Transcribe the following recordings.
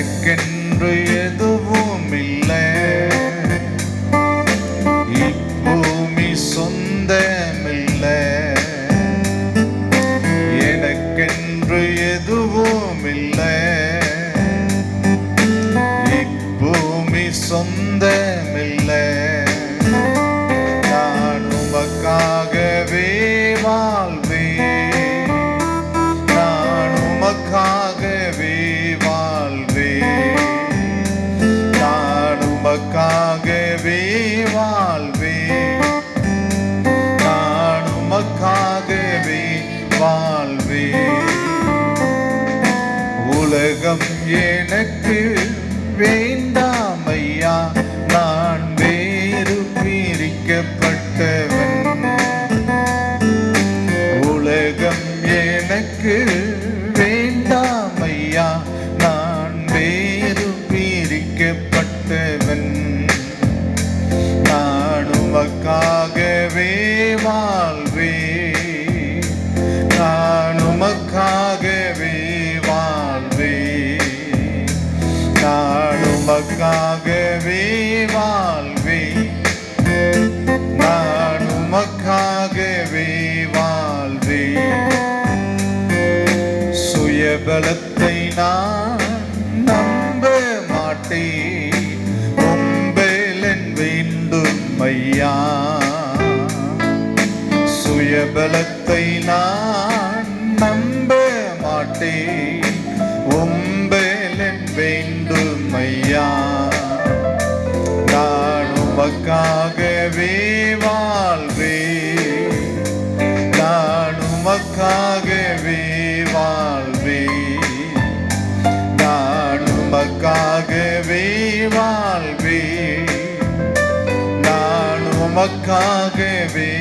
எனக்கென்று எதுவும் இல்லை, இப்பூமி சொந்தமில்லை. எனக்கென்று எதுவும் இல்லை, இப்பூமி சொந்தமில்லை. நான் உமக்காகவே வாழ்வேன், நான் உமக்காகவே வாழ்வேன், நான் உமக்காகவே வாழ்வேன், நான் உமக்காகவே வாழ்வேன். உலகம் எனக்கு வேண்டாம் ஐயா, நான் வேறு பிரிக்கப்பட்டவன். உலகம் எனக்கு வேண்டாம் ஐயா, நான் வேறு பிரிக்கப்பட்டவன். நான் உமக்காகவே வாழ்வேன், நான் உமக்காகவே வாழ்வேன், நான் உமக்காகவே வாழ்வேன், நான் உமக்காகவே வாழ்வேன். சுயபலத்தை நான் நம்ப மாட்டேன், உம்பலன் வேண்டும் ஐயா. சுயபலத்தை நான் நம்ப மாட்டேன், உம்பலன் வேண்டும் ஐயா. நான் உமக்காகவே வாழ்வேன், நான் உமக்காகவே வாழ்வேன், நான் உமக்காகவே வாழ்வேன், நான் உமக்காகவே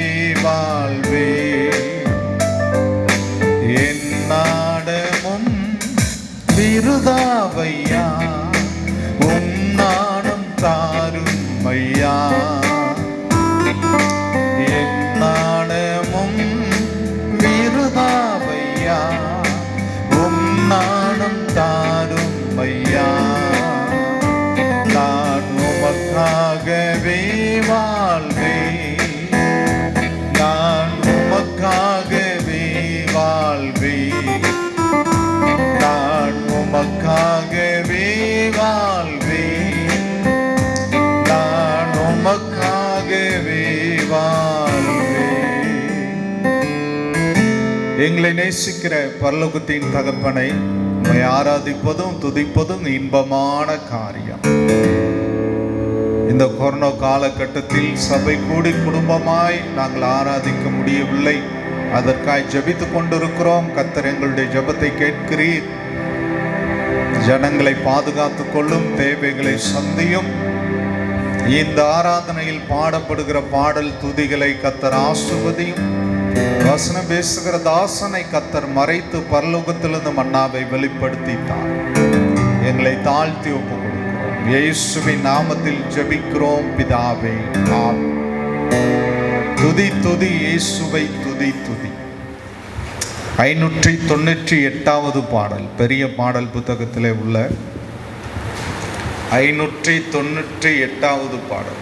வாழ்வேன். என் நாடமும் விருதாவையா, உன் நாணம் தாரும் ஐயா. என் நாணமும் விருதாவையா, உன் நாணம் தாரும் ஐயா. நான் உமக்காகவே வாழ்வேன், நான் உமக்காகவே வாழ்வேன், நான் உமக்காகவே வாழ்வேன், நான் உமக்காகவே வாழ்வேன். எங்களை நேசிக்கிற பரலோகத்தின் தகப்பனை உம்மை ஆராதிப்பதும் துதிப்பதும் இன்பமான காரியம். இந்த கொரோனா காலகட்டத்தில் சபை கூடி குடும்பமாய் நாங்கள் ஆராதிக்க முடியவில்லை. அதற்காய் ஜெபித்துக் கொண்டிருக்கிறோம். கர்த்தர் எங்களுடைய ஜெபத்தை கேட்கிறீர். ஜனங்களை பாதுகாத்துக் கொள்ளும், தேவைகளை சந்தியும். இந்த ஆராதனையில் பாடப்படுகிற பாடல் துதிகளை கர்த்தர் ஆசீர்வதியும். வசனம் பேசுகிற தாசனை கர்த்தர் மறைத்து பரலோகத்திலிருந்து மன்னாவை வெளிப்படுத்தித்தார். எங்களை தாழ்த்தி ஒப்புக் கொடுக்கிறோம். இயேசுவின் நாமத்தில் ஜெபிக்கிறோம் பிதாவே, ஆமென். துதி துதி இயேசுவை துதி துதி. 598வது பாடல், பெரிய பாடல் புத்தகத்திலே உள்ள 598வது பாடல்.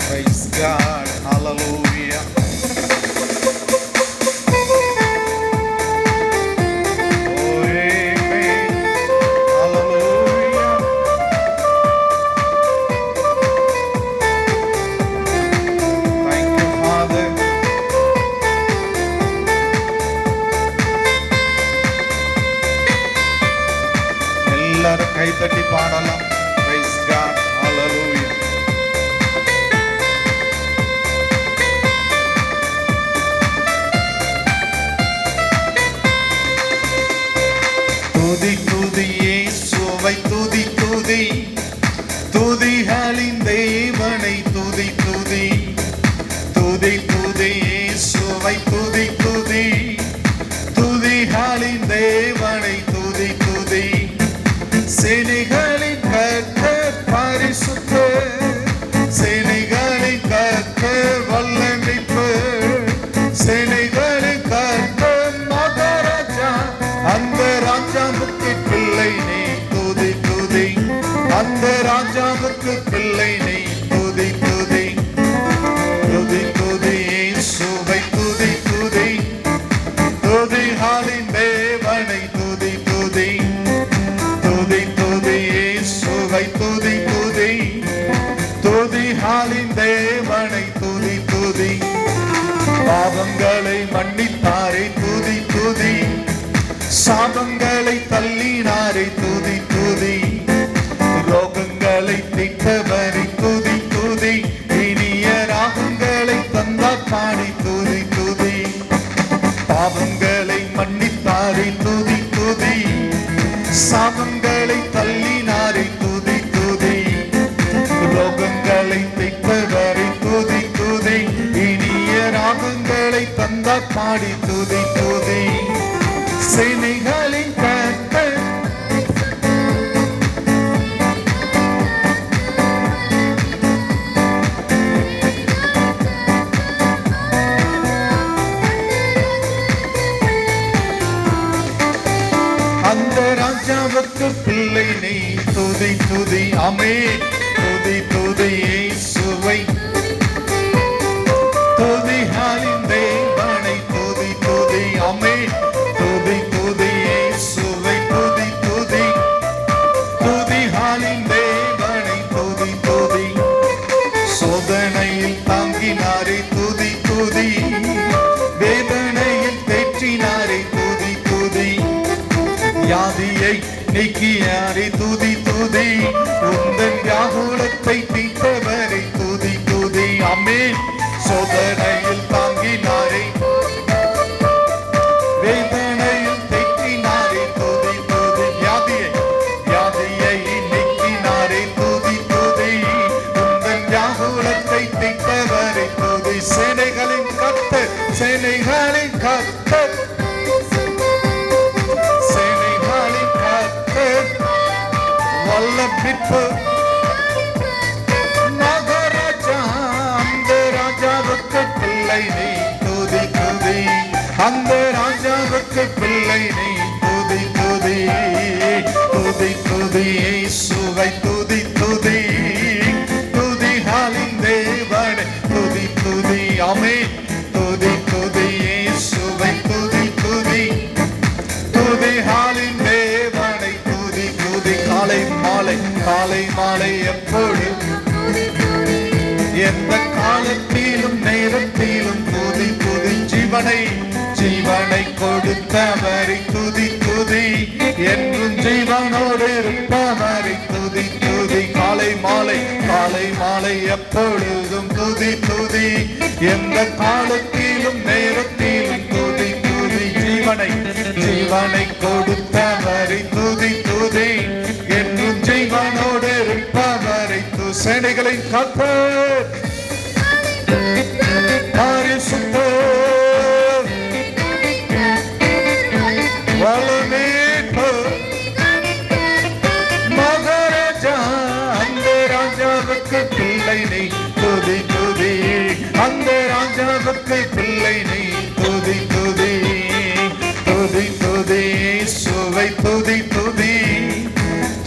Praise God, hallelujah. Oh, amen, hallelujah. Thank you, Father. எல்லாரும் கைத்தட்டி பாடலாம். Praise God, hallelujah. துதி துதி இயேசுவை துதி துதி, துதிகளின் தேவனை துதி துதி, துதி துதி இயேசுவை துதி துதி, சாபங்களை தள்ளினாரை துதி துதி, ரோகங்களை தீர்த்தவரை துதி துதி, இனிய ராகங்களை தந்தார் பாடி துதி துதி, பாவங்களை மன்னித்தாரை துதி துதி, சாபங்களை தள்ளினாரை துதி துதி, ரோகங்களை தீர்த்தவரை துதி துதி, இனிய ராகங்களை தந்தார் பாடி துதி துதி. சேனைகளின் கர்த்தர் அந்த ராஜாவுக்கு பிள்ளை நீ துதி துதி, ஆமென் துதி துதி இயேசுவை, துதிகளின் தேவனை துதி துதி, ஆமென் துதி துதி இயேசுவை, துதி துதி, துதிகளின் தேவனை துதி துதி, சோதனையில் தாங்கினாரே துதி துதி, வேதனையில் தேற்றினாரே துதி துதி, வியாதியை நீக்கியாரே துதி துதி, உந்தன் வியாகுலத்தை தீர்த்தவரை துதி துதி, ஆமென் சோதனையில் தாங்கினாரே, வேதனையில் தேற்றினாரே துதி துதி, வியாதியை நீக்கினாரே துதி துதி, உந்தன் வியாகுலத்தை தீர்த்தவரை துதி. சேனைகளின் கர்த்தர், சேனைகளின் கர்த்தர், சேனைகளின் கர்த்தர், வல்ல மீட்பர் மகாராஜா, அந்த ராஜாவுக்கு பிள்ளை நீ துதி துதி, அந்த ராஜாவுக்கு பிள்ளை நீ துதி துதி, துதி துதி இயேசுவை துதி துதி, துதிகளின் தேவனை துதி துதி, ஆமென் துதி துதி இயேசுவை துதி துதி, துதிகளின் தேவனை துதி துதி. காலை மாலை காலை மாலை எப்பொழுது எந்த காலத்திலும் நேரத்திலும் துதி துதி, ஜீவனை கொடுத்தவரை துதி துதி, என்றும் ஜீவனோடு இருப்பவரை துதி துதி. காலை மாலை எப்பொழுதும் துதி துதி, எந்த காலத்திலும் நேரத்திலும் துதி துதி, ஜீவனை கொடுத்தவரை துதி துதி, என்றும் ஜீவனோடு இருப்பவரை துதி. சேனைகளின் கர்த்தர் பரிசுத்தர், வல்லமீட்பர் மகாராஜா, அந்த ராஜாவுக்கு பிள்ளை நீ துதி துதி, அந்த ராஜாவுக்கு பிள்ளை நீ துதி துதி, துதி துதி இயேசுவை துதி துதி,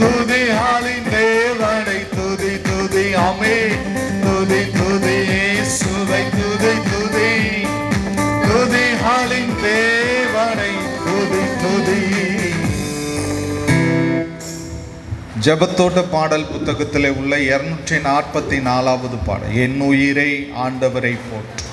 துதிகளின் தேவனை துதி துதி, ஆமென் துதி துதி இயேசுவை துதி துதி, துதிகளின் தேவனை துதி துதி. ஜெபத்தோட்ட பாடல் புத்தகத்தில் உள்ள 244வது பாடல், என் உயிரை ஆண்டவரை போற்று.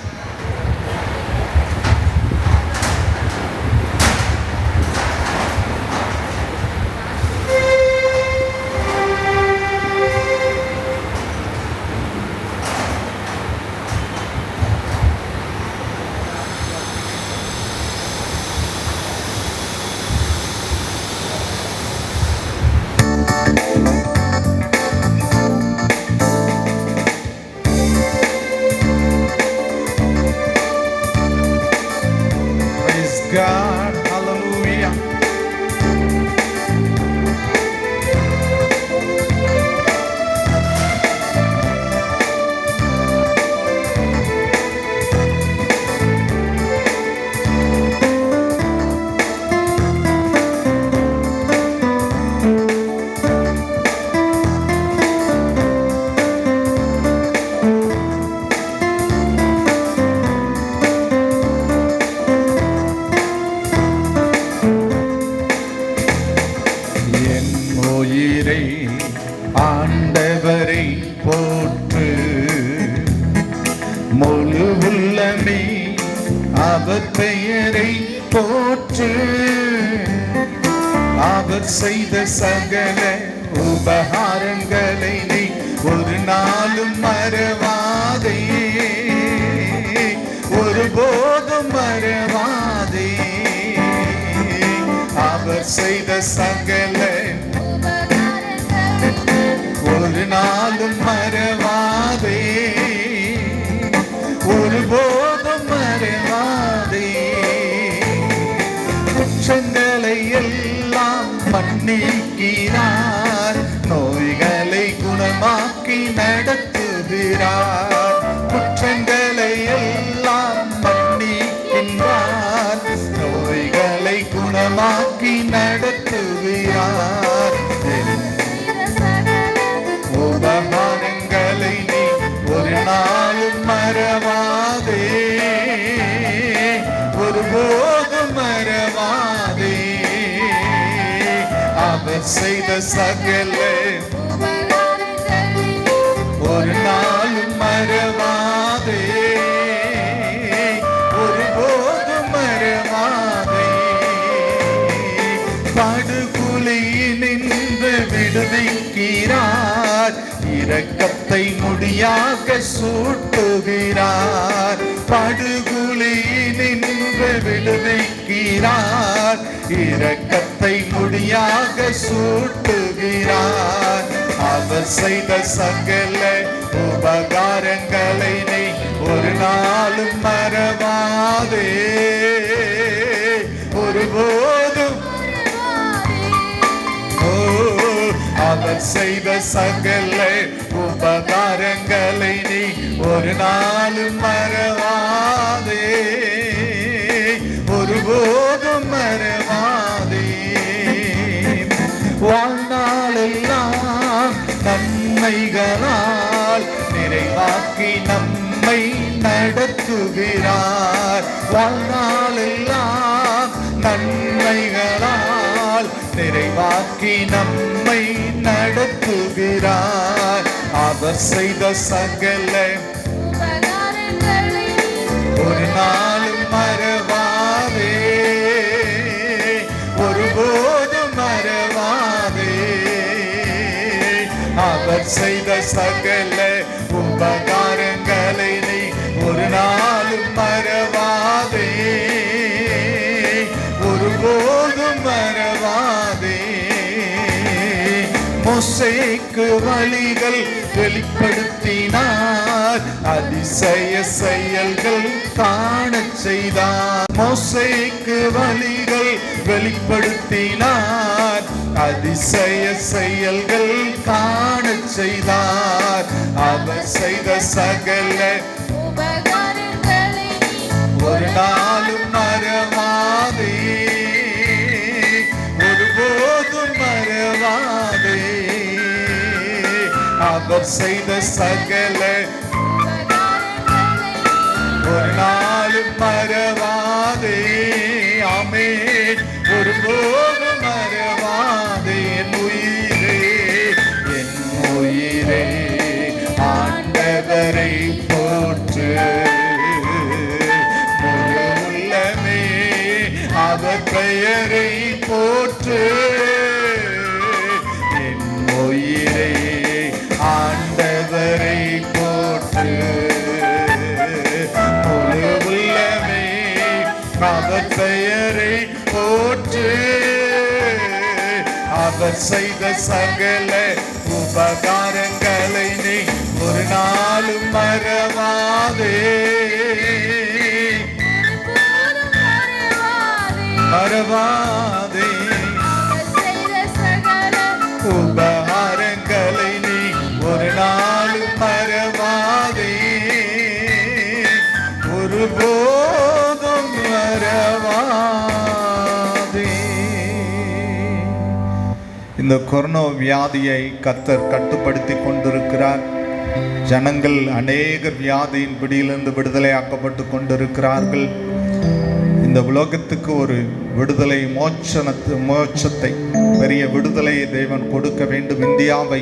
அவர் செய்த சகல உபகாரங்களை நீ ஒரு நாளும் மறவாதே, ஒருபோதும் மறவாதே. அவர் செய்த சகல ஒரு நாளும் மறவாதே, ஒருபோதும் மறவாதே. குற்றங்களை எல்லாம் மன்னிக்கிறார், நோய்களை குணமாக்கி நடத்துகிறார். குற்றங்களை எல்லாம் மன்னிக்கின்றார், நோய்களை குணமாக்கி நடத்துகிறார். உபகாரங்களை நீ ஒரு நாளும் மறவாதே, ஒருபோதும் மறவாதே. அவர் செய்த சகல ஒரு நாளும் மறவாதே, ஒருபோதும் மறவாதே. படுகொலையினின்று விடுவிக்கிறார், இரக்கத்தை முடியாக சூட்டுகிறார். படுகொலையினின்று விடுவிக்கிறார், இரக்கத்தை முடியாக சூட்டுகிறார். அவர் செய்த சகல உபகாரங்களை நீ ஒரு நாளும் மறவாதே, ஒருபோதும். அவர் செய்த சகல உபகாரங்களை நீ ஒரு நாளும் மறவாதே, ஒருபோதும் மறவாதே. வாழ்நாளெல்லாம் நன்மைகளால் நிறைவாக்கி நம்மை நடத்துகிறார். வாழ்நாளெல்லாம் நன்மைகளால் நிறைவாக்கி நம்மை நடத்துகிறார். அவர் செய்த சகல ஒரு நாளும் மறவாதே, ஒருபோதும் மறவாதே. அவர் செய்த சகல உபகாரங்களை நீ ஒரு நாளும் மறவாதே, ஒருபோதும் மறவாதே. மோசேக்கு வழிகள் வெளிப்படுத்தினார், அதிசய செயல்கள் காணச் செய்தார். மோசேக்கு வழிகள் வெளிப்படுத்தினார், அதிசய செயல்கள் காணச் செய்தார். அவர் செய்த சகல உபகாரங்களை ஒரு நாளும் மறவாதே, ஒருபோதும் மறவாதே. அவர் செய்த சகல ஒரு நாளும் மறவாதே. ஆமென். ஒருபோதும் மறவாதே. என் உயிரே, என் உயிரே, ஆண்டவரை போற்று. முழு உள்ளமே அவர் பெயரை போற்று. என் உயிரே, ஆண்டவரை போற்று. முழு உள்ளமே அவர் பெயரை போற்று. அவர் செய்த சகல உபகாரங்களை நீ ஒரு நாளும் மறவாதே, மறவாதே. உபகாரங்களை நீ ஒரு நாளும் மறவாதே, ஒருபோதும் மறவாதே. இந்த கொரோனா வியாதியை கர்த்தர் கட்டுப்படுத்தி கொண்டிருக்கிறார். ஜனங்கள் அநேக வியாதியின் பிடியிலிருந்து விடுதலையாக்கப்பட்டு கொண்டிருக்கிறார்கள். இந்த உலகத்துக்கு ஒரு விடுதலை, மோட்சத்தை, பெரிய விடுதலையை தேவன் கொடுக்க வேண்டும். இந்தியாவை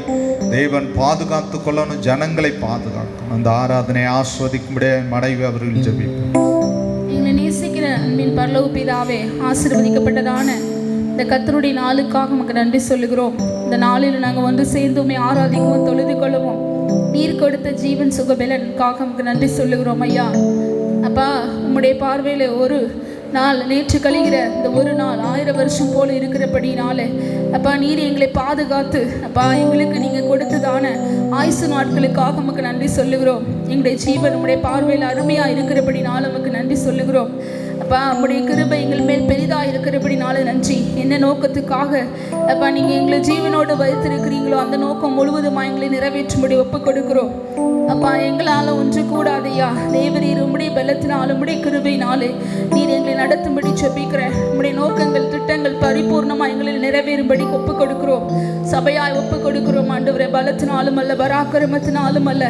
தேவன் பாதுகாத்து கொள்ளணும், ஜனங்களை பாதுகாக்கணும். அந்த ஆராதனை ஆஸ்வதிக்கும்படியே மனைவி அவர்கள் ஜெபிப்போம். எங்களை நேசிக்கிற அன்பின் பரலோக பிதாவே, ஆசீர்வதிக்கப்பட்டதான இந்த கர்த்தருடைய நாளுக்காக நமக்கு நன்றி சொல்லுகிறோம். இந்த நாளில் நாங்கள் வந்து சேர்ந்துமே ஆராதிக்கவும் தொழுது கொள்ளவும் நீர் கொடுத்த ஜீவன் சுகபலனுக்காக நமக்கு நன்றி சொல்லுகிறோம் ஐயா. அப்பா, உம்முடைய பார்வையில் ஒரு நாள் நேற்று கழிகிற இந்த ஒரு நாள் 1000 வருஷம் போல இருக்கிறபடினாலே அப்பா, நீர் எங்களை பாதுகாத்து அப்பா எங்களுக்கு நீங்கள் கொடுத்ததான ஆயுசு நாட்களுக்காக நமக்கு நன்றி சொல்லுகிறோம். எங்களுடைய ஜீவன் உம்முடைய பார்வையில் அருமையாக இருக்கிறபடினால நமக்கு நன்றி சொல்லுகிறோம். அப்பா, உம்முடைய கிருபை எங்கள் மேல் பெரிதாக இருக்கிறபடினால நன்றி. என்ன நோக்கத்துக்காக அப்பா நீங்கள் எங்களை ஜீவனோடு வைத்திருக்கிறீங்களோ அந்த நோக்கம் முழுவதுமாக எங்களை நிறைவேற்றும்படி ஒப்புக் கொடுக்கிறோம். அப்பா, எங்களால் ஒன்று கூடாதையா தேவரீர் உம்முடைய பலத்தினால் உம்முடைய கிருபையினாலே நீர் எங்களை நடத்தும்படி ஜெபிக்கிறேன். உம்முடைய நோக்கங்கள் திட்டங்கள் பரிபூர்ணமாக எங்களில் நிறைவேறும்படி ஒப்புக் கொடுக்கிறோம். சபையாய் ஒப்புக் கொடுக்கிறோம் ஆண்டவரே. பலத்தினாலும் அல்ல, பராக்கிரமத்தினாலும் அல்ல,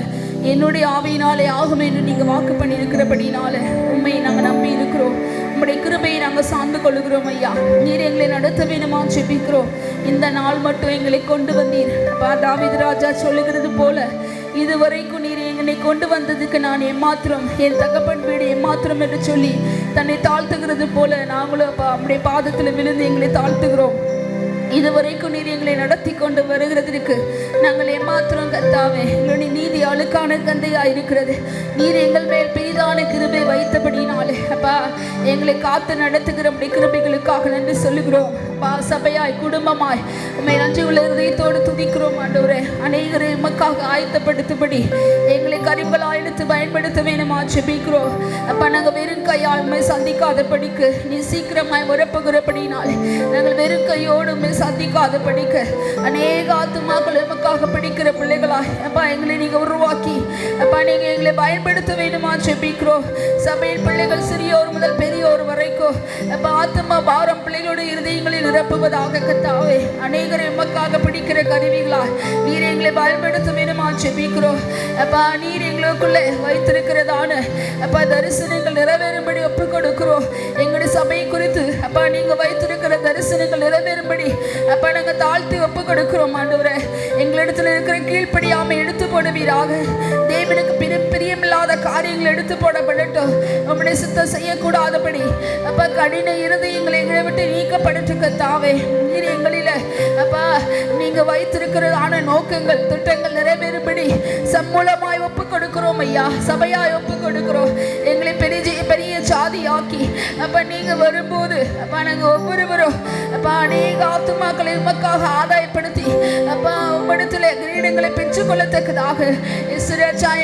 என்னுடைய ஆவியினாலே ஆகும் என்று நீங்கள் வாக்கு பண்ணி இருக்கிறபடினால உண்மையை நாங்கள் நம்பி இருக்கிறோம். உம்முடைய கிருபையை நாங்கள் சார்ந்து கொள்கிறோம் ஐயா. நீர் எங்களை நடத்த வேணுமா ஜெபிக்கிறோம். இந்த நாள் மட்டும் எங்களை கொண்டு வந்தீர் அப்பா. தாவீது ராஜா சொல்லுகிறது போல, இதுவரைக்கும் நீர் என்னை கொண்டு வந்ததுக்கு நான் எம்மாத்திரம், என் தகப்பன் வீடு எம்மாத்திரம் என்று சொல்லி தன்னை தாழ்த்துகிறது போல நாங்களும் அப்பா நம்முடைய பாதத்தில் விழுந்து எங்களை தாழ்த்துகிறோம். இதுவரைக்கும் நீர் எங்களை நடத்தி கொண்டு வருகிறதுக்கு நாங்கள் ஏமாத்திரம் கர்த்தாவே. எங்களுடைய நீதி அழுக்கான கந்தையா இருக்கிறது. நீர் எங்கள் மேல் பெரிதான கிருபை வைத்தபடினாலே அப்பா எங்களை காத்து நடத்துகிற நம்முடைய கிருபைகளுக்காக நன்றி சொல்லுகிறோம். அப்பா, சபையாய் குடும்பமாய் உண்மை நன்றி உள்ள இதயத்தோடு துதிக்கிறோம் ஆண்டவரே. அநேகரை எமக்காக ஆயத்தப்படுத்தும்படி எங்களை கரிம்பலாய் எடுத்து பயன்படுத்த வேணுமா ஜெபிக்கிறோம். அப்பா, நாங்கள் வெறும் கையால் உண்மை சந்திக்காதபடிக்கு நீ சீக்கிரமாய் உரப்புகிறபடினாலே நாங்கள் வெறும் கையோடு உண்மை சந்திக்காத படிக்க அநேக ஆத்துமாக்கள் எமக்காக படிக்கிற பிள்ளைகளாய் அப்பா எங்களை நீங்கள் உருவாக்கி அப்பா நீங்கள் எங்களை பயன்படுத்த வேணுமா ஜெபிக்கிறோம். சபையின் பிள்ளைகள் சிறியோர் முதல் பெரியோர் வரைக்கும் அப்பா ஆத்துமா பாரம் பிள்ளைகளுடைய இருதயங்களில் நிரப்புவதாக கர்த்தாவே. அநேகர் எமக்காக பிடிக்கிற கருவிகளாய் நீர் எங்களை பயன்படுத்த வேணுமா ஜெபிக்கிறோம். அப்பா, நீர் எங்களுக்குள்ளே வைத்திருக்கிறதான அப்பா தரிசனங்கள் நிறைவேறும்படி ஒப்புக் கொடுக்கிறோம். எங்களுடைய சபையை குறித்து அப்பா நீங்கள் வைத்திருக்கிற தரிசனங்கள் நிறைவேறும்படி அப்பா நாங்கள் தாழ்த்தி ஒப்பு கொடுக்கிறோம் ஆண்டவரே. எங்களிடத்தில் இருக்கிற கீழ்ப்படியாமை எடுத்து போடுவீராக. தேவனுக்கு பிரியமில்லாத காரியங்கள் எடுத்து போடப்படட்டும். நம்முடைய சித்தம் செய்யக்கூடாதபடி அப்பா கடின இருதயங்களை எங்களை விட்டு நீக்கப்படட்டும் கர்த்தாவே. நீர் எங்களில அப்பா நீங்க வைத்திருக்கிறதான நோக்கங்கள் திட்டங்கள் நிறைவேறும்படி சம்மூலமாய் ஒப்பு கொடுக்கிறோம் ஐயா. சபையாய் ஒப்பு கொடுக்கிறோம். எங்களை பெரிய ஜாதியாக்கி அப்பா நீங்க வரும்போது அப்பா நாங்கள் ஒவ்வொருவரும் அப்பா அநேக ஆத்துமாக்களை உமக்காக ஆதாயப்படுத்தி அப்பா உம்மிடத்தில் கிரீடங்களை பெற்றுக்கொள்ளத்தக்கதாக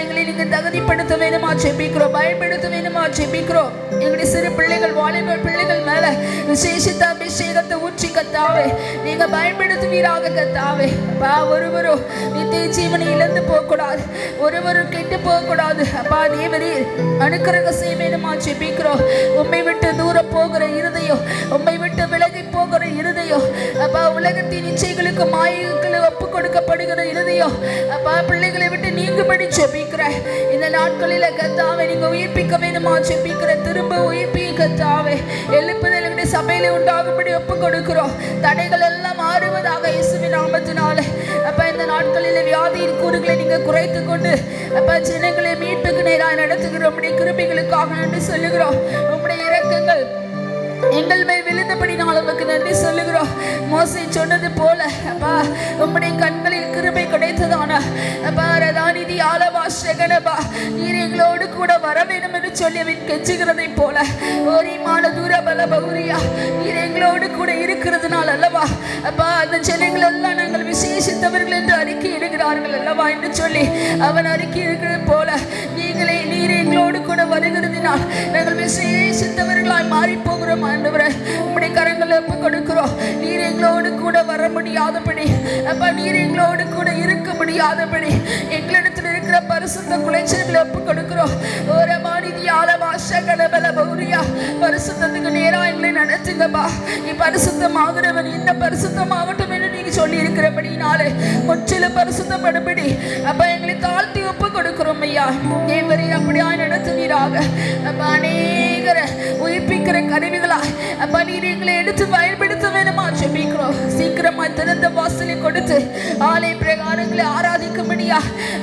எங்களை நீங்க தகுதிப்படுத்த வேணுமா ஜெபிக்கிறோம். பயன்படுத்த வேணுமா ஜெபிக்கிறோம். எங்களுடைய சிறு பிள்ளைகள் வாலிபர் பிள்ளைகள் மேல விசேஷித்த அபிஷேகத்தை ஊற்றி கர்த்தாவே நீங்க பயன்படுத்துவீராக கர்த்தாவே. அப்பா, ஒருவரும் நித்திய ஜீவனை இழந்து போகக்கூடாது, ஒருவரும் கெட்டு போகக்கூடாது. அப்பா, தேவரீர் அனுக்கிரக செய்ய வேணுமா ஜெபிக்கிறோம். உம்மை விட்டு தூரம் போகிற இருதயம், உம்மை விட்டு விலகி போகிற இருதயம் அப்பா, உலகத்தின் இச்சைகளுக்கு மாயைகளுக்கு ஒப்பு கொடுக்கப்படுகிற இருதயம் அப்பா பிள்ளைகளை விட்டு நீங்கும்படி ஜெபிக்கிற இந்த நாட்களில் கர்த்தாவே நீங்க உயிர்ப்பிக்க வேணுமா ஜெபிக்கிற. திரும்ப உயிர்ப்பி கர்த்தாவே. எழுப்புதல் எங்களுடைய சபையில உண்டாகும்படி ஒப்பு கொடுக்கிறோம். தடைகள் எல்லாம் மாறுவதாக இயேசுவின் நாமத்தினால அப்பா இந்த நாட்களில் வியாதியின் கூறுகளை நீங்க குறைத்து கொண்டு அப்பா ஜனங்களை மீட்புக்கு நேராக நடத்துகிறோம். உம்முடைய கிருபைகளுக்காக நன்றி சொல்லுகிறோம். உம்முடைய இரக்கங்கள் எங்கள் மேல் விழுந்தபடினால் உமக்கு நன்றி சொல்லுகிறோம். மோசே சொன்னது போல அப்பா உம்முடைய கண்களில் கிருபை கிடைத்ததான அப்பா ரதாநிதி ஆலவா ஷெகனபா நீர் எங்களோடு கூட வர வேண்டும் என்று சொல்லி அவன் கெஞ்சுகிறதை போல ஓரிமான தூர பல பகுரியா நீர் எங்களோடு கூட இருக்கிறதுனால் அல்லவா அப்பா அந்த ஜனங்கள் எல்லாம் நாங்கள் விசேஷித்தவர்கள் என்று அறிக்கை இடுகிறார்கள் அல்லவா என்று சொல்லி அவன் அறிக்கை இருக்கிறது போல நீர் எங்களோடு கூட வருகிறதினால் நாங்கள் விசேஷித்தவர்களாய் மாறி போகிறோம் ஆண்டவரே. உம்முடைய கரங்களை ஒப்பு கொடுக்கிறோம். நீர் எங்களோடு கூட வர முடியாதபடி அப்பா நீர் எங்களோடு கூட இருக்க முடியாதபடி எங்களிடத்தில் இருக்கிற பரிசுத்த குலைச்சல்களை ஒப்பு கொடுக்கிறோம். ஒரு மாநிதி ஆலவாஷ கலபல பௌரியா பரிசுத்தத்துக்கு நேரா எங்களை நடத்துங்கப்பா. நீ பரிசுத்தமாகிறவன் இந்த பரிசுத்தமாகட்டும் என்று நீங்க சொல்லி இருக்கிறபடினாலே முற்றிலும் பரிசுத்தப்படும்படி அப்பா எங்களை தாழ்த்தி ஒப்பு கொடுக்கிறோம் ஐயா. தேவரே அப்படியா நடத்துவீராக. அப்பா அநேகரை உயிர்ப்பிக்கிற கருவிகளா அப்பா நீர் எங்களை எடுத்து பயன்படுத்த வேணுமா ஜெபிக்கிறோம். சீக்கிரமா திறந்த வாசலை கொடுத்து ஆலய பிரகாரங்களை ஆராதிக்கும்படியா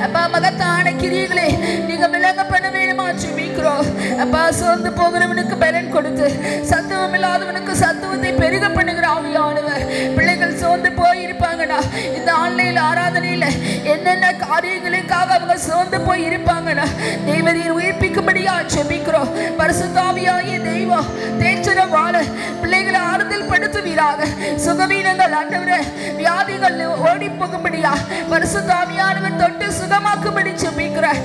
அப்பா மகத்தான கிரியைகளை நீங்க விளங்க பண்ண வேணுமா ஜெபிக்கிறோம். அப்பா சோர்ந்து போகிறவனுக்கு பலன் கொடுத்து சத்துவம் இல்லாதவனுக்கு சத்துவத்தை பெருக பண்ணுகிற ஆவியான என்னென்ன காரியங்களுக்காக அவங்க சோர்ந்து போய் இருப்பாங்கன்னா தேவரீர் உயிர்ப்பிக்கும்படியா ஜெபிக்கிறோம். பரிசுத்த ஆவியாகிய தெய்வம் தேய்ச்சன வாழ பிள்ளைகளை ஆறுதல் படுத்துவீராக. சுகவீனங்கள் ஆண்டவரே வியாதிகள் ஓடி போகும்படியா பரிசுத்த ஆவியானவர் தொட்டு சுகமாக்கும்படி ஜெபிக்கிறேன்.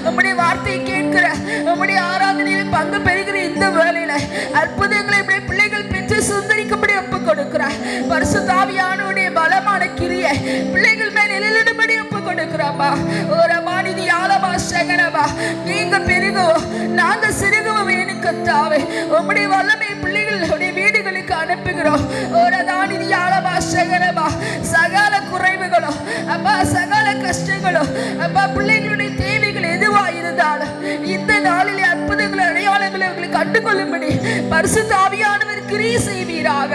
உம்முடைய வார்த்தையை கேட்கிற உம்முடைய ஆராதனையில் பங்கு பெறுகிற இந்த வேளையில அற்புதங்களை பிள்ளைகள் பெற்று சுந்தரிக்கும்படி ஒப்புக் கொடுக்கிறார். பரிசுத்த ஆவியானவருடைய பலமான கிரியை பிள்ளைகள் மேல் நிழலிடும்படி ஒப்புக் கொடுக்கிறாமா. ஒரு மாநிதி ஆலமா சகனமா நீங்க பெருகவும் நாங்க சிறுகவும் வேணும் கர்த்தாவே. உம்முடைய வல்லமை பிள்ளைகளுடைய வீடுகளுக்கு அனுப்புகிறோம். ஒரு தானிதி ஆலமா சகனமா சகல குறைவுகளும் அப்பா சகல கஷ்டங்களும் அப்பா பிள்ளைகளுடைய தேவைகள் எதுவா இருந்தாலும் இந்த நாளிலே அற்புதங்களை அடையாளங்களை அவங்களுக்கு கண்டுகொள்ளும்படி பரிசுத்த ஆவியானவர் கிரியை செய்வீராக.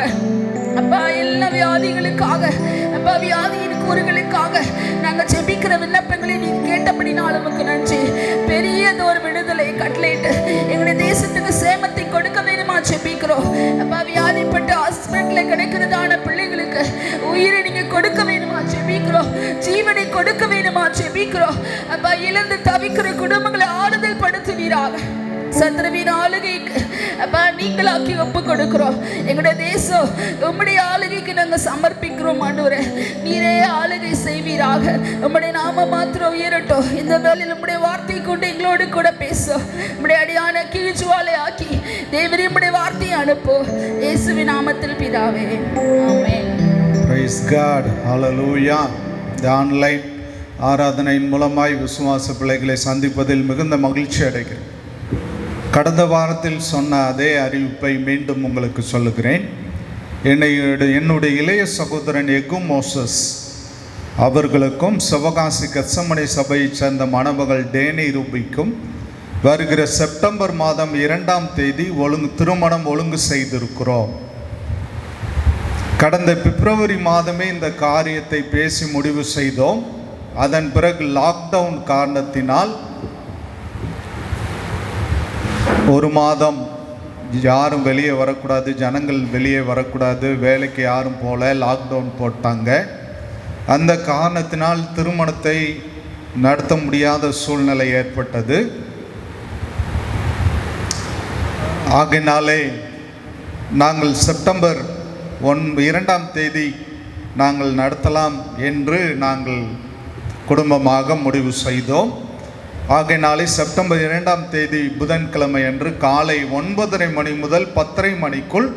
அப்பா எல்லா வியாதிகளுக்காக அப்பா வியாதியின் கூறுகளுக்காக நாங்க ஜெபிக்கிற விண்ணப்பங்களை நீங்க கேட்டபடினால் நமக்கு நன்றி. பெரியதொரு விடுதலை கட்டளையிட்டு எங்களுடைய தேசத்துக்கு சேமத்தை கொடுக்க வேணுமா ஜெபிக்கிறோம். அப்பா வியாதிப்பட்டு ஹாஸ்பிட்டல்ல கிடைக்கிறதான பிள்ளைகளுக்கு உயிரை நீங்க கொடுக்க வேணுமா ஜெபிக்கிறோம். ஜீவனை கொடுக்க வேணுமா ஜெபிக்கிறோம். அப்பா இழந்து தவிக்கிற குடும்பங்களை ஆறுதல் படுத்துவீராக. சத்ருவின் ஆளுகைக்கு அப்பா நீங்களாக்கி ஒப்பு கொடுக்கிறோம். எங்களுடைய தேசம் உம்முடைய ஆளுகைக்கு நாங்கள் சமர்ப்பிக்கிறோம். ஆண்டவரே நீரே ஆளுகை செய்வீராக. உம்முடைய நாம மாத்திரம் உயரட்டும். இந்த வேளையில் உம்முடைய வார்த்தை கொண்டு எங்களோடு கூட பேசும். உம்முடைய அடியான கீழ்ஜுவாலை ஆக்கி தேவரே உம்முடைய வார்த்தையை அனுப்போ. இயேசுவின் நாமத்தில் பிதாவே ஆமென். Praise God. Hallelujah. இந்த ஆன்லைன் ஆராதனையின் மூலமாய் விசுவாச பிள்ளைகளை சந்திப்பதில் மிகுந்த மகிழ்ச்சி அடைகிறேன். கடந்த வாரத்தில் சொன்ன அதே அறிவிப்பை மீண்டும் உங்களுக்கு சொல்லுகிறேன். என்னுடைய இளைய சகோதரன் எகு மோசஸ் அவர்களுக்கும் சிவகாசி கெத்சமனே சபையைச் சேர்ந்த மணமகள் டேனி ரூபிக்கும் வருகிற செப்டம்பர் மாதம் 2ஆம் தேதி திருமணம் ஒழுங்கு செய்திருக்கிறோம். கடந்த பிப்ரவரி மாதமே இந்த காரியத்தை பேசி முடிவு செய்தோம். அதன் பிறகு லாக்டவுன் காரணத்தினால் ஒரு மாதம் யாரும் வெளியே வரக்கூடாது, ஜனங்கள் வெளியே வரக்கூடாது, வேலைக்கு யாரும் போல லாக்டவுன் போட்டாங்க. அந்த காரணத்தினால் திருமணத்தை நடத்த முடியாத சூழ்நிலை ஏற்பட்டது. ஆகையினாலே நாங்கள் செப்டம்பர் 2ஆம் தேதி நாங்கள் நடத்தலாம் என்று நாங்கள் குடும்பமாக முடிவு செய்தோம். ஆகையினாலே செப்டம்பர் 2ஆம் தேதி புதன்கிழமை அன்று காலை 9:30 மணி முதல் 10:30 மணிக்குள்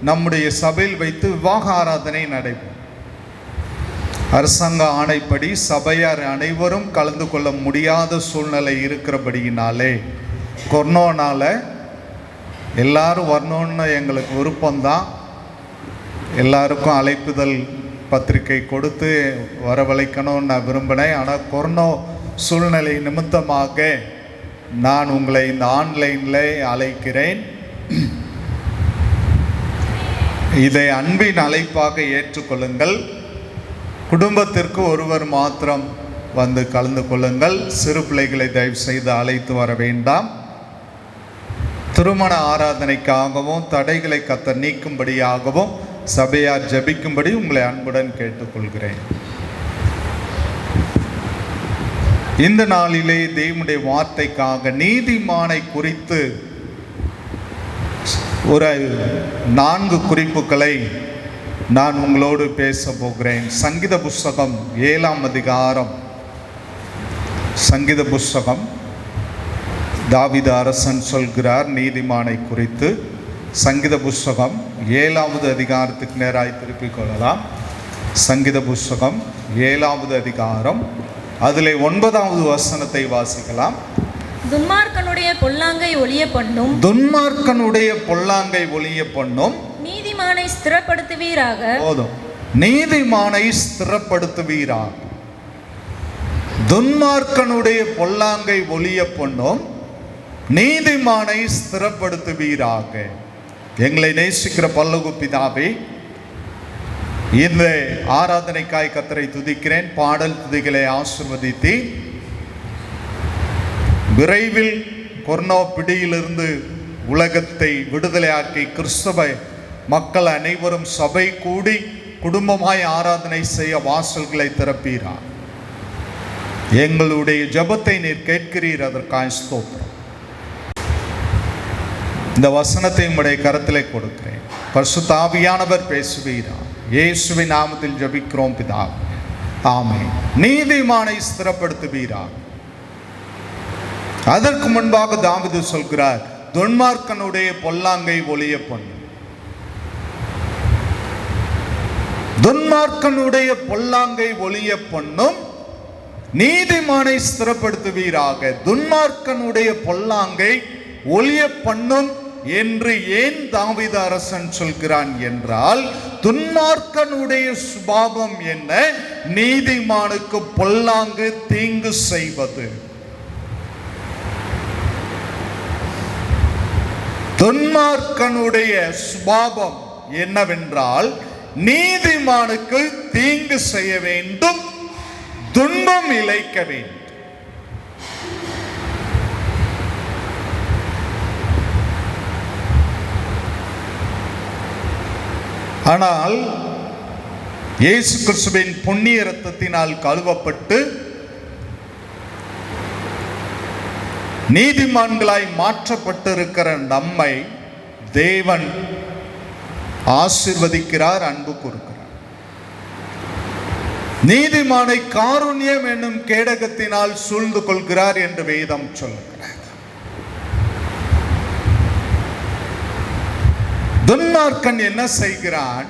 நம்முடைய சபையில் வைத்து விவாக ஆராதனை நடைபெறும். அரசாங்க ஆணைப்படி சபையார் அனைவரும் கலந்து கொள்ள முடியாத சூழ்நிலை இருக்கிறபடியினாலே கொரோனால எல்லாரும் வரணும்னு எங்களுக்கு விருப்பம்தான். எல்லாருக்கும் அழைப்புதல் பத்திரிகை கொடுத்து வரவழைக்கணும்னு நான் விரும்பினேன். ஆனால் கொரோனா சூழ்நிலை நிமித்தமாக நான் உங்களை இந்த ஆன்லைனில் அழைக்கிறேன். இதை அன்பின் அழைப்பாக ஏற்றுக்கொள்ளுங்கள். குடும்பத்திற்கு ஒருவர் மாத்திரம் வந்து கலந்து கொள்ளுங்கள். சிறு பிள்ளைகளை தயவு செய்து அழைத்து வர வேண்டாம். திருமண ஆராதனைக்காகவும் தடைகளை கர்த்தர் நீக்கும்படியாகவும் சபையார் ஜெபிக்கும்படி உங்களை அன்புடன் கேட்டுக்கொள்கிறேன். இந்த நாளிலே தேவனுடைய வார்த்தைக்காக நீதிமானை குறித்து ஒரு 4 குறிப்புகளை நான் உங்களோடு பேச போகிறேன். சங்கீத புஸ்தகம் 7ஆம் அதிகாரம். சங்கீத புஸ்தகம் தாவீது அரசன் சொல்கிறார் நீதிமானை குறித்து. சங்கீத புஸ்தகம் 7வது அதிகாரத்துக்கு நேராய் திருப்பிக் கொள்ளலாம். சங்கீத புஸ்தகம் 7வது அதிகாரம் அதிலே 9வது வசனத்தை வாசிக்கலாம். துன்மார்க்கனுடைய பொல்லாங்கை ஒளிய பண்ணும், துன்மார்க்கனுடைய பொல்லாங்கை ஒளிய பண்ணும், நீதிமானை ஸ்திரப்படுத்துவீராக. போதும். நீதிமானை ஸ்திரப்படுத்துவீராக. துன்மார்க்கனுடைய பொல்லாங்கை ஒளிய பண்ணும், நீதிமானை ஸ்திரப்படுத்துவீராக. எங்களை நேசிக்கிற பரலோக பிதாவே, இந்த ஆராதனைக்காய் கர்த்தரை துதிக்கிறேன். பாடல் துதிகளை ஆசீர்வதித்து விரைவில் கொரோனா பிடியிலிருந்து உலகத்தை விடுதலையாக்கி கிறிஸ்தவ மக்கள் அனைவரும் சபை கூடி குடும்பமாய் ஆராதனை செய்ய வாசல்களை திறப்பீராக. எங்களுடைய ஜெபத்தை நீர் கேட்கிறீர், அதற்காக ஸ்தோத்திரம். இந்த வசனத்தை உம்முடைய கரத்திலே கொடுக்கிறேன். பரிசுத்த ஆவியானவர் பேசுவீராக. இயேசுவின் நாமத்தில் ஜெபிக்கிறோம் பிதாவே, ஆமென். நீதிமானை ஸ்திரப்படுத்துவீராக. அதற்கு முன்பாக தாவீது சொல்கிறார், துன்மார்க்கனுடைய பொல்லாங்கை ஒழிய பண்ணு. துன்மார்க்கனுடைய பொல்லாங்கை ஒழிய பண்ணும், நீதிமானை ஸ்திரப்படுத்துவீராக. துன்மார்க்கனுடைய பொல்லாங்கை ஒழிய பண்ணும் என்று ஏன் தாவீது அரசன் சொல்கிறான் என்றால், துன்மார்க்கனுடைய சுபாவம் என்ன? நீதிமானுக்கு பொல்லாங்கு தீங்கு செய்வது. துன்மார்க்கனுடைய சுபாவம் என்னவென்றால், நீதிமானுக்கு தீங்கு செய்ய வேண்டும், துன்பம் இழைக்க வேண்டும். ஆனால் இயேசு கிறிஸ்துவின் புண்ணிய இரத்தத்தினால் கழுவப்பட்டு நீதிமான்களாய் மாற்றப்பட்டிருக்கிற நம்மை தேவன் ஆசீர்வதிக்கிறார், அன்பு கூறுகிறார். நீதிமானை காருண்யம் என்னும் கேடகத்தினால் சூழ்ந்து கொள்கிறார் என்று வேதம் சொல்லுகிறார். துன்மார்க்கன் என்ன செய்கிறான்?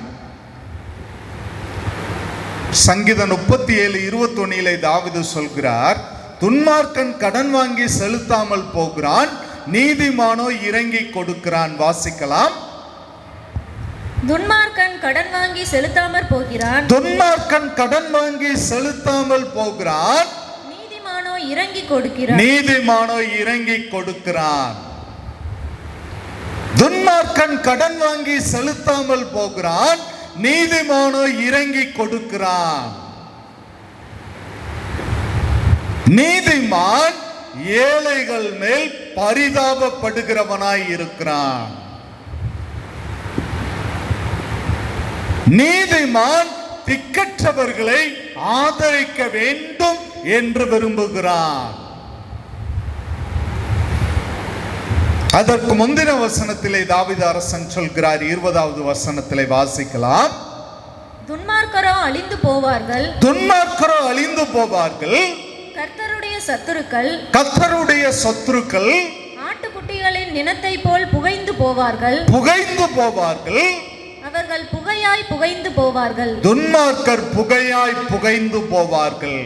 சங்கீதம் 37:21 தாவீது சொல்கிறார், துன்மார்க்கன் கடன் வாங்கி செலுத்தாமல் போகிறான், நீதிமானோ இறங்கி கொடுக்கிறான். வாசிக்கலாம். துன்மார்க்கன் கடன் வாங்கி செலுத்தாமல் போகிறான், துன்மார்க்கன் கடன் வாங்கி செலுத்தாமல் போகிறான், நீதிமானோ இறங்கி கொடுக்கிறான். நீதிமானோ இறங்கி கொடுக்கிறான். துன்மார்க்கன் கடன் வாங்கி செலுத்தாமல் போகிறான், நீதிமானோ இறங்கி கொடுக்கிறான். நீதிமான் ஏழைகள் மேல் பரிதாபப்படுகிறவனாய் இருக்கிறான். நீதிமான் திக்கற்றவர்களை ஆதரிக்க வேண்டும் என்று விரும்புகிறான். அதற்கு முந்தின வசனத்திலே தாவீது அரசன் சொல்கிறார், 20வது வசனத்திலே வாசிக்கலாம். துன்மார்க்கரோ அழிந்து போவார்கள், துன்மார்க்கரோ அழிந்து போவார்கள், கர்த்தருடைய சத்துருக்கள், கர்த்தருடைய சத்துருக்கள் ஆட்டுக்குட்டிகளின் நினத்தை போல் புகைந்து போவார்கள், புகைந்து போவார்கள். அவர்கள் புகையாய் புகைந்து போவார்கள். துன்மார்க்கர் புகையாய் புகைந்து போவார்கள்.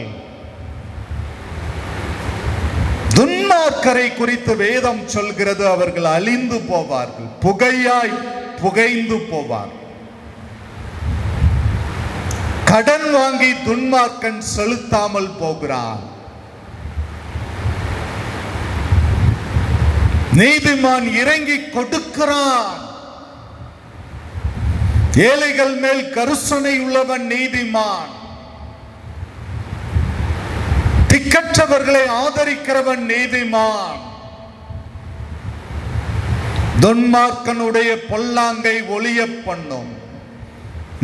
துன்மார்க்கரை குறித்து வேதம் சொல்கிறது, அவர்கள் அழிந்து போவார்கள், புகையாய் புகைந்து போவார்கள். கடன் வாங்கி துன்மார்க்கன் செலுத்தாமல் போகிறான். நீதிமான் இறங்கி கொடுக்கிறான். ஏழைகள் மேல் கருசனை உள்ளவன் நீதிமான். திக்கற்றவர்களை ஆதரிக்கிறவன் நீதிமான். துன்மார்க்கனுடைய பொல்லாங்கை ஒழிய பண்ணும்,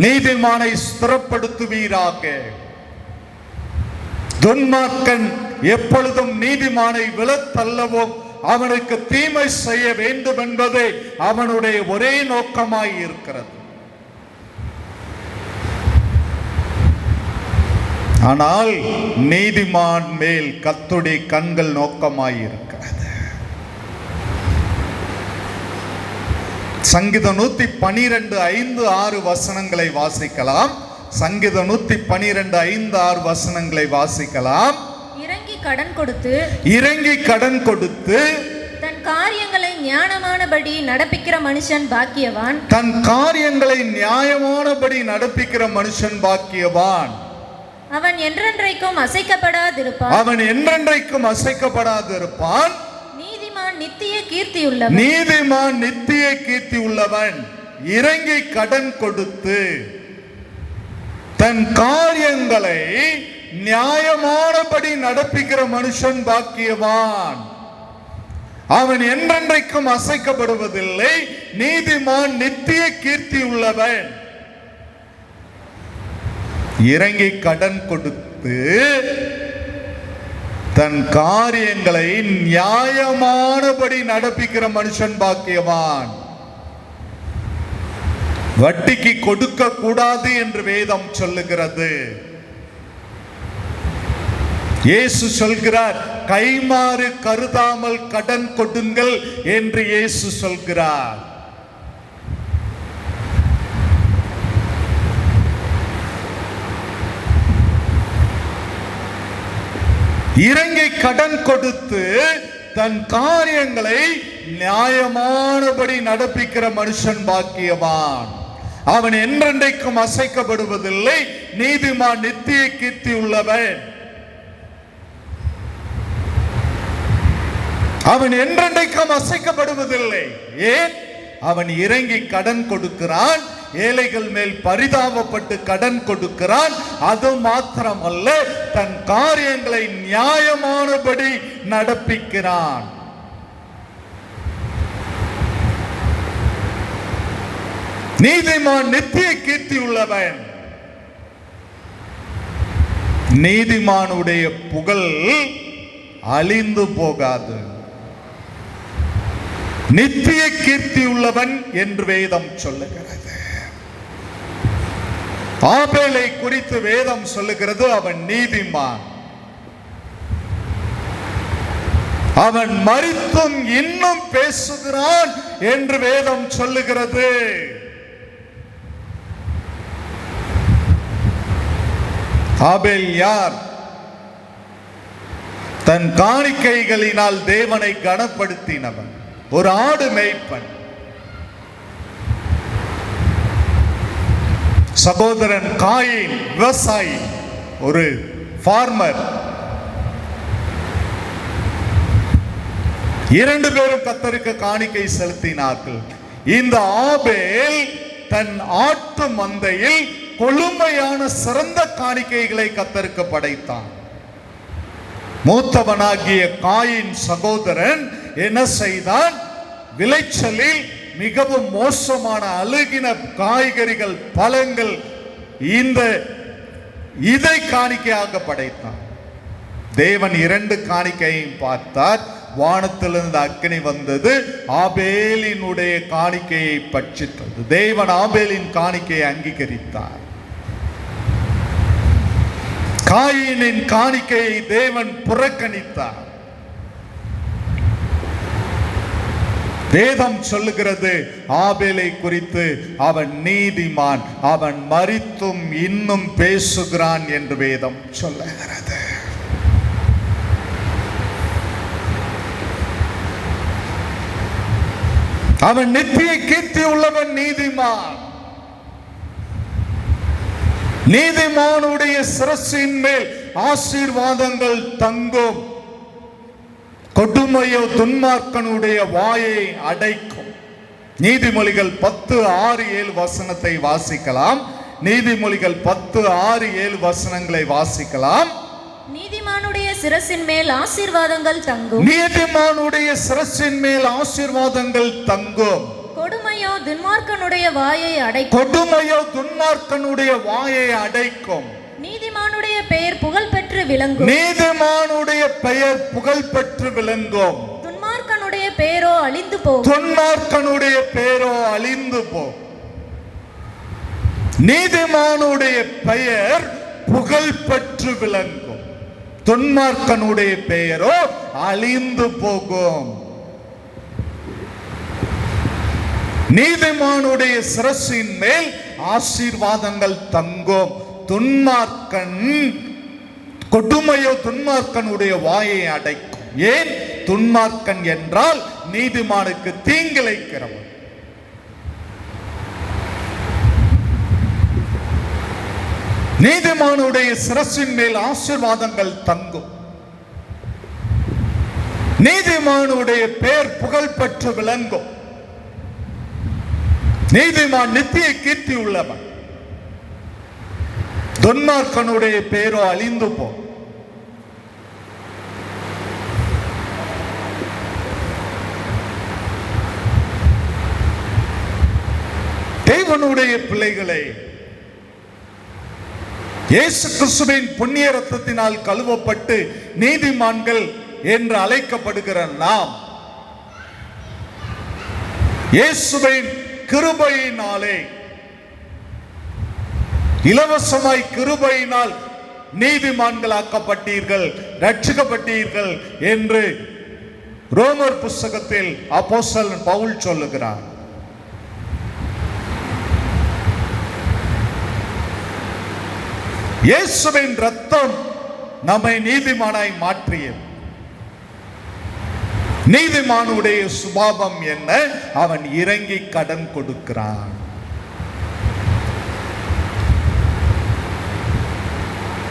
நீதிமானை ஸ்திரப்படுத்துவீராக. துன்மார்க்கன் எப்பொழுதும் நீதிமானை விழத்தள்ளவோ அவனுக்கு தீமை செய்ய வேண்டும் என்பதே அவனுடைய ஒரே நோக்கமாய் இருக்கிறது. ஆனால் நீதிமான் மேல் கர்த்தருடைய கண்கள் நோக்கமாய் இருக்கிறது. சங்கீதம் 112:5-6 வசனங்களை வாசிக்கலாம். சங்கீதம் 112:5-6 வசனங்களை வாசிக்கலாம். இறங்கி கடன் கொடுத்து, இறங்கி கடன் கொடுத்து தன் காரியங்களை ஞானமானபடி நடப்பிக்கிற மனுஷன் பாக்கியவான். தன் காரியங்களை நியாயமானபடி நடப்பிக்கிற மனுஷன் பாக்கியவான். அவன் என்றென்றைக்கும் அசைக்கப்படாதிருப்பான். அவன் என்றென்றைக்கும் அசைக்கப்படாதிருப்பான். நீதிமான் நித்திய கீர்த்தியுள்ளவன். நீதிமான் நித்திய கீர்த்தி உள்ளவன். இறங்கி கடன் கொடுத்து தன் காரியங்களை நியாயமானபடி நடப்பிக்கிற மனுஷன் பாக்கியவான். அவன் என்றென்றைக்கும் அசைக்கப்படுவதில்லை. நீதிமான் நித்திய கீர்த்தி உள்ளவன். இறங்கி கடன் கொடுத்து தன் காரியங்களை நியாயமானபடி நடப்பிக்கிற மனுஷன் பாக்கியவான். வட்டிக்கு கொடுக்க கூடாது என்று வேதம் சொல்லுகிறது. இயேசு சொல்கிறார், கைமாறு கருதாமல் கடன் கொடுங்கள் என்று இயேசு சொல்கிறார். இறங்கி கடன் கொடுத்து தன் காரியங்களை நியாயமானபடி நடப்பிக்கிற மனுஷன் பாக்கியவான். அவன் என்றென்றைக்கும் அசைக்கப்படுவதில்லை. நீதிமான் நித்திய கீர்த்தி உள்ளவன். அவன் என்றென்றைக்கும் அசைக்கப்படுவதில்லை. ஏன்? அவன் இறங்கி கடன் கொடுக்கிறான். ஏழைகள் மேல் பரிதாபப்பட்டு கடன் கொடுக்கிறான். அது மாத்திரமல்ல, தன் காரியங்களை நியாயமானபடி நடப்பிக்கிறான். நீதிமான் நித்திய கீர்த்தி உள்ளவன். நீதிமானுடைய புகழ் அழிந்து போகாது. நித்திய கீர்த்தி உள்ளவன் என்று வேதம் சொல்லுகிறது. ஆபேலை குறித்து வேதம் சொல்லுகிறது, அவன் நீதிமான். அவன் மரித்தும் இன்னும் பேசுகிறான் என்று வேதம் சொல்லுகிறது. ஆபேல் யார்? தன் காணிக்கைகளினால் தேவனை கனப்படுத்தினவன். ஒரு ஆடு மேய்ப்பன். சகோதரன் காயின் விவசாயி, ஒரு ஃபார்மர். இரண்டு பேரும் கர்த்தருக்கு காணிக்கை செலுத்தினார்கள். இந்த ஆபேல் தன் ஆட்டு மந்தையில் கொழுமையான சிறந்த காணிக்கைகளை கர்த்தருக்கு படைத்தான். மூத்தவனாகிய காயின் சகோதரன் என்ன செய்தான்? விளைச்சலில் மிகவும் மோசமான அழுகின காய்கறிகள், பழங்கள், இதை காணிக்கையாக படைத்தான். தேவன் இரண்டு காணிக்கையையும் பார்த்தார். வானத்திலிருந்து அக்கினி வந்தது, ஆபேலினுடைய காணிக்கையை பட்சித்தது. தேவன் ஆபேலின் காணிக்கையை அங்கீகரித்தார். காயினின் காணிக்கையை தேவன் புறக்கணித்தார். வேதம் சொல்லுகிறது ஆபேலை குறித்து, அவன் நீதிமான், அவன் மரித்தும் இன்னும் பேசுகிறான் என்று வேதம் சொல்லுகிறது. அவன் நித்திய கீர்த்தி உள்ளவன், நீதிமான். நீதிமானுடைய சிரசின் மேல் ஆசீர்வாதங்கள் தங்கும். கொடுமையோ துன்மார்க்கனுடைய வாயை அடைக்கும். நீதிமொழிகள் 10:6-7 வசனத்தை வாசிக்கலாம். நீதிமொழிகள் 10:6-7 வசனங்களை வாசிக்கலாம். நீதிமானுடைய சிரசின் மேல் ஆசீர்வாதங்கள் தங்கும். நீதிமானுடைய சிரசின் மேல் ஆசீர்வாதங்கள் தங்கும். கொடுமையோ துன்மார்க்கனுடைய வாயை அடைக்கும். கொடுமையோ துன்மார்க்கனுடைய வாயை அடைக்கும். நீதிமானுடைய பெயர் புகழ் பெற்று விளங்கும். நீதிமானுடைய பெயர் புகழ் பெற்று விளங்கும். துன்மார்க்கனுடைய பெயரோ அழிந்து போகும். துன்மார்க்கனுடைய பெயரோ அழிந்து போகும். நீதிமானுடைய பெயர் புகழ் பெற்று விளங்கும். துன்மார்க்கனுடைய பெயரோ அழிந்து போகும். நீதிமானுடைய சிரசின் மேல் ஆசீர்வாதங்கள் தங்கும். துன்மார்க்கன், கொடுமையோ துன்மார்க்கனுடைய வாயை அடைக்கும். ஏன்? துன்மார்க்கன் என்றால் நீதிமானுக்கு தீங்கிழைக்கிறவன். நீதிமானுடைய சிரசின் மேல் ஆசீர்வாதங்கள் தங்கும். நீதிமானுடைய பெயர் புகழ் பெற்று விளங்கும். நீதிமான் நித்திய கீர்த்தி உள்ளவன். துன்மார்க்கனுடைய பெயரோ அழிந்து போ. தேவனுடைய பிள்ளைகளை, இயேசு கிறிஸ்துவின் புண்ணிய ரத்தத்தினால் கழுவப்பட்டு நீதிமான்கள் என்று அழைக்கப்படுகிற நாம் இயேசுவின் கிருபையினாலே, இலவசமாய் கிருபையினால் நீதிமான்களாக்கப்பட்டீர்கள், ரட்சிக்கப்பட்டீர்கள் என்று ரோமர் புஸ்தகத்தில் அப்போஸ்தலன் பவுல் சொல்லுகிறார். இயேசுவின் ரத்தம் நம்மை நீதிமானாய் மாற்றியது. நீதிமானுடைய சுபாவம் என்ன? அவன் இறங்கி கடன் கொடுக்கிறான்.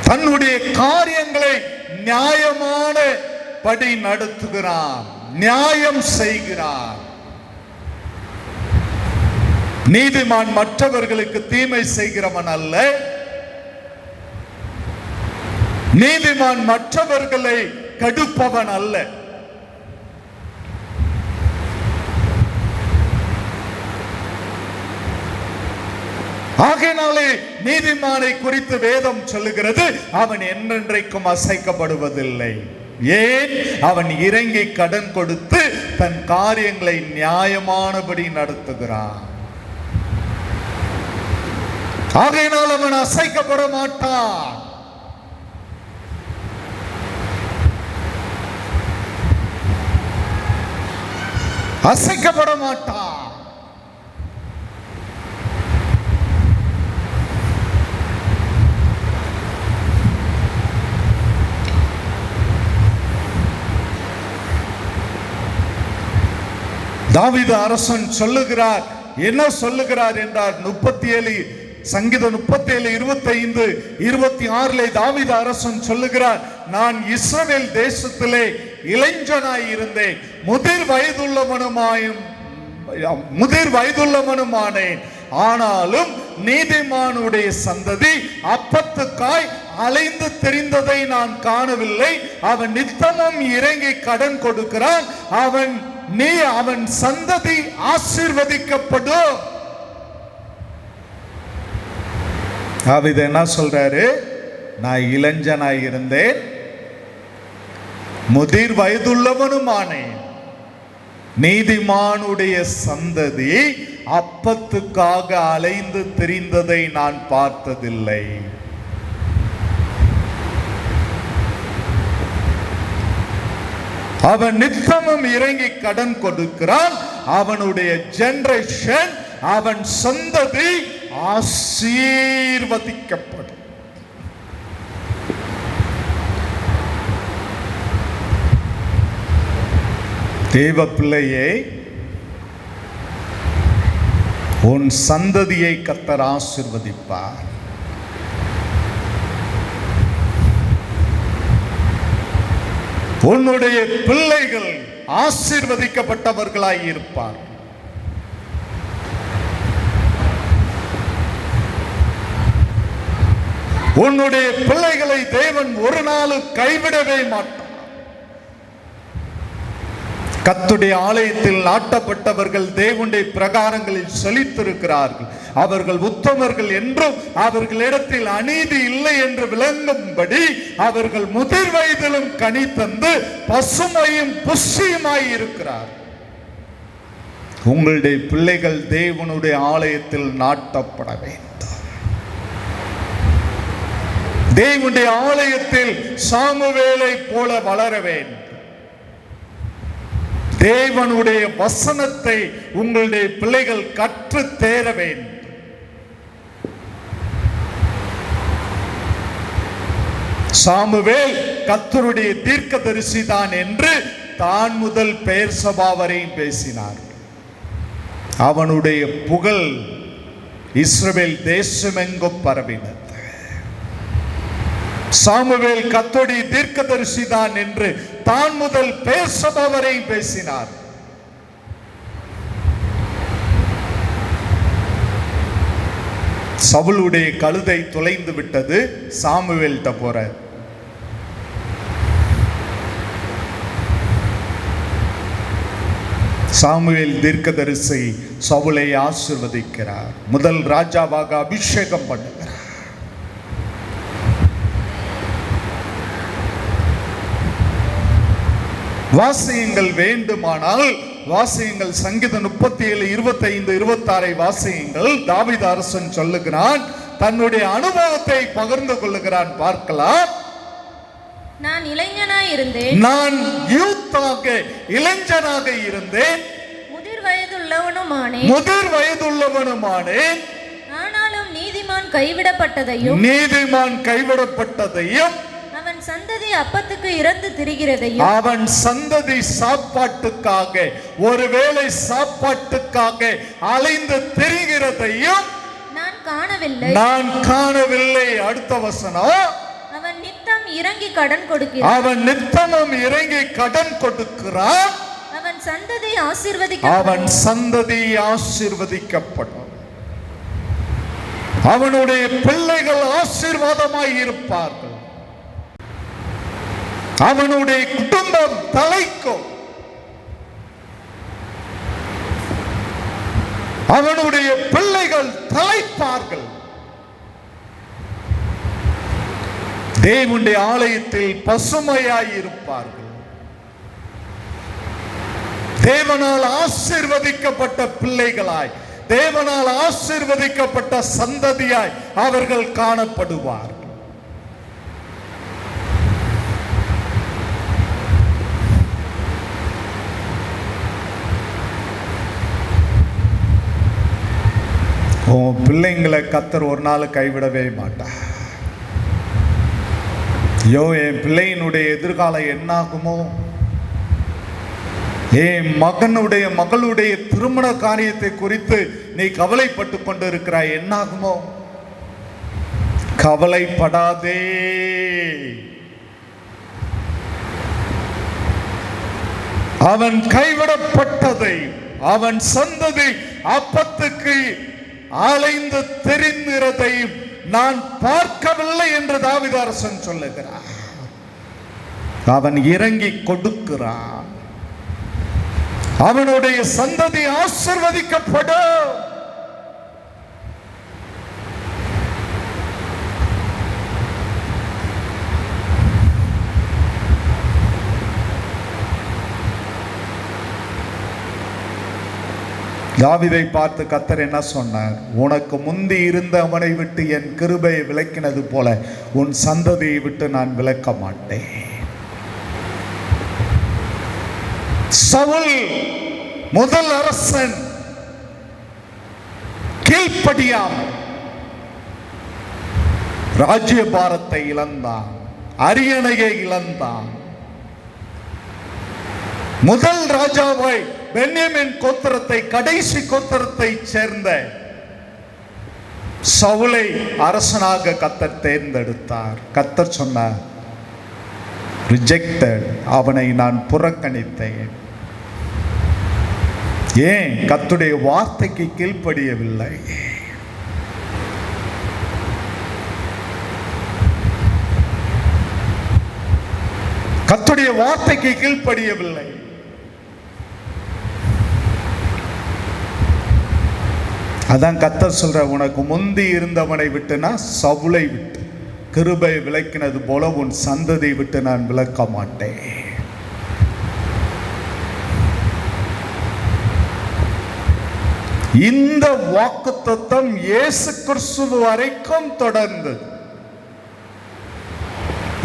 தன்னுடைய காரியங்களை நியாயமான படி நடத்துகிறான், நியாயம் செய்கிறான். நீதிமான் மற்றவர்களுக்கு தீமை செய்கிறவன் அல்ல. நீதிமான் மற்றவர்களை கடுப்பவன் அல்ல. ஆகையினாலே நீதிமானை குறித்து வேதம் சொல்லுகிறது, அவன் என்றென்றைக்கும் அசைக்கப்படுவதில்லை. ஏன்? அவன் இறங்கி கடன் கொடுத்து தன் காரியங்களை நியாயமானபடி நடத்துகிறான். ஆகையினால் அவன் அசைக்கப்பட மாட்டான். அசைக்கப்பட மாட்டான். தாவீது அரசன் சொல்லுகிறார், என்ன சொல்லுகிறார் என்றார், 37 சங்கீதம் 37 25 26 தாவீது அரசன் சொல்லுகிறார், நான் இஸ்ரவேல் தேசத்திலே இளைஞனாய் இருந்தேன், முதிர் வயதுள்ளவனுமானேன். ஆனாலும் நீதிமானுடைய சந்ததி அப்பத்துக்காய் அலைந்து திரிந்ததை நான் காணவில்லை. அவன் நித்தமும் இறங்கி கடன் கொடுக்கிறான். அவன் சந்ததி ஆசீர்வதிக்கப்படும். தாவீது என்ன சொல்றாரு? நான் இளைஞனாய் இருந்தேன், முதிர் வயதுள்ளவனுமானேன். நீதிமானுடைய சந்ததி அப்பத்துக்காக அலைந்து திரிந்ததை நான் பார்த்ததில்லை. அவன் நித்தமும் இறங்கி கடன் கொடுக்கிறான். அவனுடைய ஜெனரேஷன், அவன் சந்ததி ஆசீர்வதிக்கப்படும். தேவ பிள்ளையே, உன் சந்ததியை கர்த்தர் ஆசீர்வதிப்பார். உன்னுடைய பிள்ளைகள் ஆசீர்வதிக்கப்பட்டவர்களாய் இருப்பார். உன்னுடைய பிள்ளைகளை தேவன் ஒரு நாளும் கைவிடவே மாட்டார். கர்த்தருடைய ஆலயத்தில் நாட்டப்பட்டவர்கள் தேவனுடைய பிரகாரங்களில் செழித்திருக்கிறார்கள். அவர்கள் உத்தமர்கள் என்றும் அவர்களிடத்தில் அநீதி இல்லை என்று விளங்கும்படி அவர்கள் முதிர் வயதிலும் கனி தந்து பசுமையும் புஷ்டியுமாய் இருக்கிறார். உங்களுடைய பிள்ளைகள் தேவனுடைய ஆலயத்தில் நாட்டப்பட வேண்டும். தேவனுடைய ஆலயத்தில் சாமுவேலை போல வளர வேண்டும். தேவனுடைய வசனத்தை உங்களுடைய பிள்ளைகள் கற்று தேர வேண்டும். சாமுவேல் கர்த்தருடைய தீர்க்கதரிசி தான் என்று தான் முதல் பெயர்சபா வரையும் பேசினார். அவனுடைய புகழ் இஸ்ரவேல் தேசமெங்கும் பரவினது. சாமுவேல் கர்த்தருடைய தீர்க்கதரிசி தான் என்று தான் முதல் பெயர்சபா வரையும் பேசினார். சவுலுடைய கழுதை தொலைந்து விட்டது, சாமுவேல்ட்ட போற. சாமுவேல் தீர்க்கதரிசி சவுலை ஆசீர்வதிக்கிறார். முதல் ராஜாவாக அபிஷேகம் பண்ணுகிறார். வாசியுங்கள், வேண்டுமானால் வாசியுங்கள். சங்கீதம் 37, 25, 26 வாசியுங்கள். தாவீது அரசன் சொல்லுகிறான், தன்னுடைய அனுபவத்தை பகிர்ந்து கொள்ளுகிறான். பார்க்கலாம். நான் இளைஞனாய் இருந்தேன், நான் யூத்தாக இளைஞனாக இருந்தேன், முதிர் வயதுள்ளவனுமானேன், முதிர் வயதுள்ளவனுமானேன். ஆனாலும் நீதிமான் கைவிடப்பட்டதையும் அவன் சந்ததி அப்பத்துக்கு இறந்து திரிகிறதையும் அவன் சந்ததி சாப்பாட்டுக்காக, ஒருவேளை சாப்பாட்டுக்காக அலைந்து திரிகிறதையும் நான் காணவில்லை. அடுத்த வசனம், அவன் நித்தம் இறங்கி கடன் கொடுக்கிறான், அவன் நித்தமும் இறங்கி கடன் கொடுக்கிறான், அவன் சந்ததி ஆசீர்வதிக்கப்படும், அவனுடைய பிள்ளைகள் ஆசீர்வாதமாய் இருப்பார்கள், அவனுடைய குடும்பம் தலைக்கும், அவனுடைய பிள்ளைகள் தலைப்பார்கள். தேவனுடைய ஆலயத்தில் பசுமையாய் இருப்பார்கள். தேவனால் ஆசீர்வதிக்கப்பட்ட பிள்ளைகளாய், தேவனால் ஆசீர்வதிக்கப்பட்ட சந்ததியாய் அவர்கள் காணப்படுவார்கள். உன் பிள்ளைங்களை கர்த்தர் ஒரு நாள் கைவிடவே மாட்டார். ஐயோ, என் பிள்ளையினுடைய எதிர்காலம் என்னாகுமோ, என் மகளுடைய திருமண காரியத்தை குறித்து நீ கவலைப்பட்டு கொண்டு இருக்கிறாய், என்னாகுமோ? கவலைப்படாதே. அவன் கைவிடப்பட்டதை, அவன் சந்ததி அப்பத்துக்கு அலைந்து தெரிந்ததை நான் பார்க்கவில்லை என்று தாவீது அரசன் சொல்லுகிறார். அவன் இறங்கி கொடுக்கிறான், அவனுடைய சந்ததி ஆசீர்வதிக்கப்படும். தாவீதை பார்த்து கர்த்தர் என்ன சொன்னார்? உனக்கு முந்தி இருந்த அவனை விட்டு என் கிருபையை விலக்கினது போல உன் சந்ததியை விட்டு நான் விலக்க மாட்டேன். சவுல் முதல் அரசன் கீழ்ப்படியாமல் ராஜ்யபாரத்தை இழந்தான், அரியணையை இழந்தான். முதல் ராஜாவை பென்யமின் கோத்திரத்தை, கடைசி கோத்திரத்தை சேர்ந்த சவுலை அரசனாக கர்த்தர் தேர்ந்தெடுத்தார். கர்த்தர் சொன்னார், ரிஜெக்டட், அவனை நான் புறக்கணித்தேன். ஏன்? கர்த்தருடைய வார்த்தைக்கு கீழ்ப்படியவில்லை. கர்த்தருடைய வார்த்தைக்கு கீழ்ப்படியவில்லை. அதான் கர்த்தர் சொல்ற, உனக்கு முந்தி இருந்தவனை விட்டு நான் சவுலை விட்டு கிருபை விலக்கினது போல உன் சந்ததியை விட்டு நான் விலக்க மாட்டேன். இந்த வாக்குத்தத்தம் இயேசு கிறிஸ்து வரைக்கும் தொடர்ந்தது.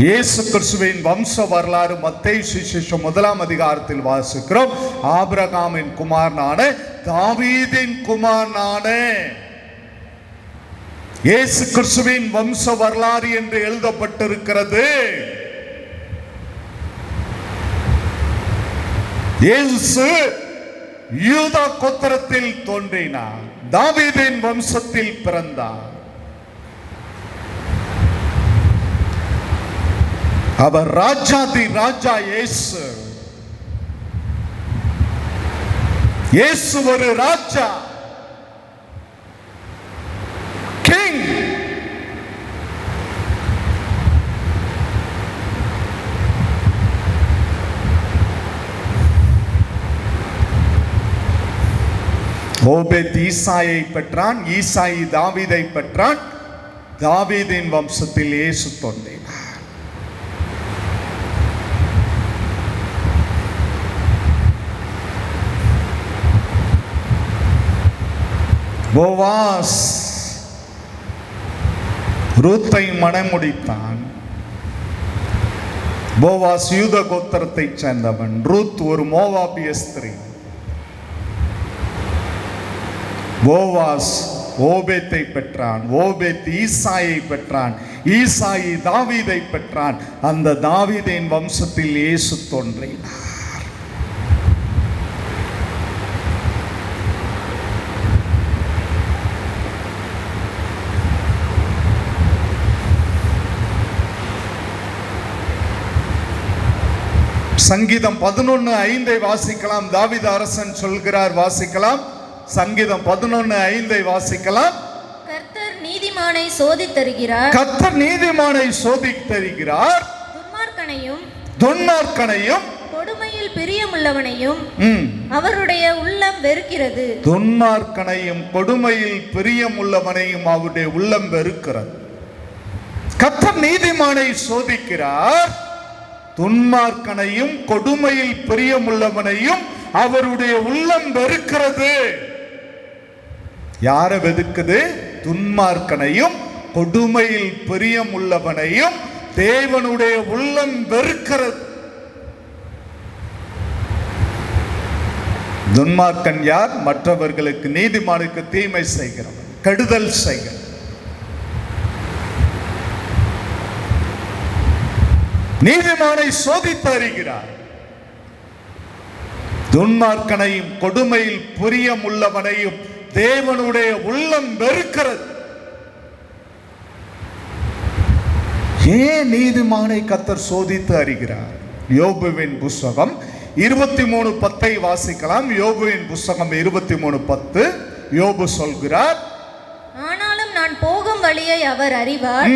இயேசு கிறிஸ்துவின் வம்ச வரலாறு மத்தேயு சுவிசேஷம் 1ஆம் அதிகாரத்தில் வாசிக்கிறோம். ஆபிரகாமின் குமாரனான தாவீதின் குமாரனான இயேசு கிறிஸ்துவின் வம்ச வரலாறு என்று எழுதப்பட்டிருக்கிறது. இயேசு யூதா கோத்திரத்தில் தோன்றினார், தாவீதின் வம்சத்தில் பிறந்தார். அவர் ராஜாதி ராஜா இயேசு. இயேசு ஒரு ராஜா, கிங். ஓபேத் ஈசாயை பெற்றான், ஈசாயி தாவீதை பெற்றான், தாவீதின் வம்சத்தில் இயேசு தோன்றினார். போவாஸ் ரூத்தை மணமுடித்தான். போவாஸ் யூத கோத்திரத்தை சேர்ந்தவன். ரூத் ஒரு மோவாபிய ஸ்திரீ. போவாஸ் ஓபேத்தை பெற்றான். ஓபேத் ஈசாயை பெற்றான். ஈசாயி தாவீதை பெற்றான். அந்த தாவீதின் வம்சத்தில் இயேசு தோன்றினார். சங்கீதம் 11:5 வாசிக்கலாம். தாவீது அரசன் சொல்கிறார், வாசிக்கலாம். சங்கீதம் 11:5 வாசிக்கலாம். கர்த்தர் நீதிமானை சோதித்தருகிறார். கர்த்தர் நீதிமானை சோதித்தருகிறார். துன்மார்க்கனையும் கொடுமையில் பிரியமுள்ளவனையும் அவருடைய உள்ளம் வெறுக்கிறது. துன்மார்க்கனையும் கொடுமையில் பிரியமுள்ளவனையும் அவருடைய உள்ளம் வெறுக்கிறது. கர்த்தர் நீதிமானை சோதிக்கிறார். துன்மார்க்கனையும் கொடுமையில் பிரியமுள்ளவனையும் அவருடைய உள்ளம் வெறுக்கிறது. யாரை வெறுக்குது? துன்மார்க்கனையும் கொடுமையில் பிரியமுள்ளவனையும் தேவனுடைய உள்ளம் வெறுக்கிறது. துன்மார்க்கன் யார்? மற்றவர்களுக்கு, நீதிமானுக்கு தீமை செய்கிறவன், கெடுதல் செய்கிறவன். நீதிமானை சோதித்து அறிகிறார். துன்மார்க்கனையும் கொடுமையில் பிரியமுள்ளவனையும் தேவனுடைய உள்ளம் வெறுக்கிறது. ஏன் நீதிமானை கர்த்தர் சோதித்து அறிகிறார்? யோபுவின் புஸ்தகம் 23:10 வாசிக்கலாம். யோபுவின் புஸ்தகம் 23:10. யோபு சொல்கிறார், ஆனாலும் நான் போகும் வழியை அவர் அறிவார்.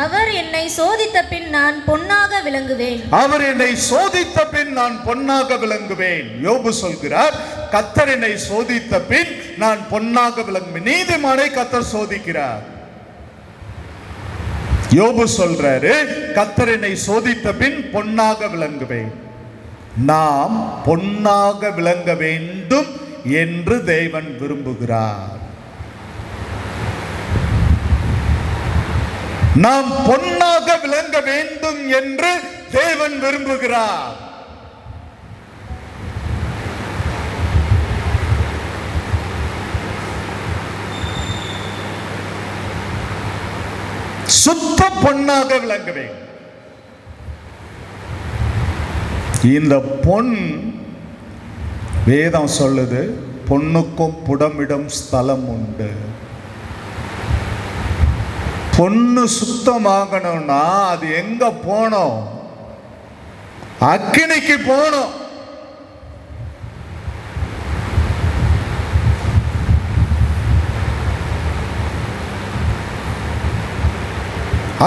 அவர் என்னை சோதித்த பின் நான் பொன்னாக விளங்குவேன். அவர் என்னை சோதித்த பின் நான் பொன்னாக விளங்குவேன். யோபு சொல்கிறார், கர்த்தர் என்னை சோதித்த பின் நான் பொன்னாக விளங்குவேன். நீதிமானை கர்த்தர் சோதிக்கிறார். யோபு சொல்றாரு, கர்த்தர் என்னை சோதித்த பின் பொன்னாக விளங்குவேன். நாம் பொன்னாக விளங்க வேண்டும் என்று தேவன் விரும்புகிறார். நாம் பொன்னாக விளங்க வேண்டும் என்று தேவன் விரும்புகிறார். சுத்த பொன்னாக விளங்க வேண்டும். இந்த பொன், வேதம் சொல்லுது, பொன்னுக்கும் புடமிடும் ஸ்தலம் உண்டு. பொண்ணு சுத்தமாகணும்னா அது எங்க போனோம்? அக்கினிக்கு போனோம்.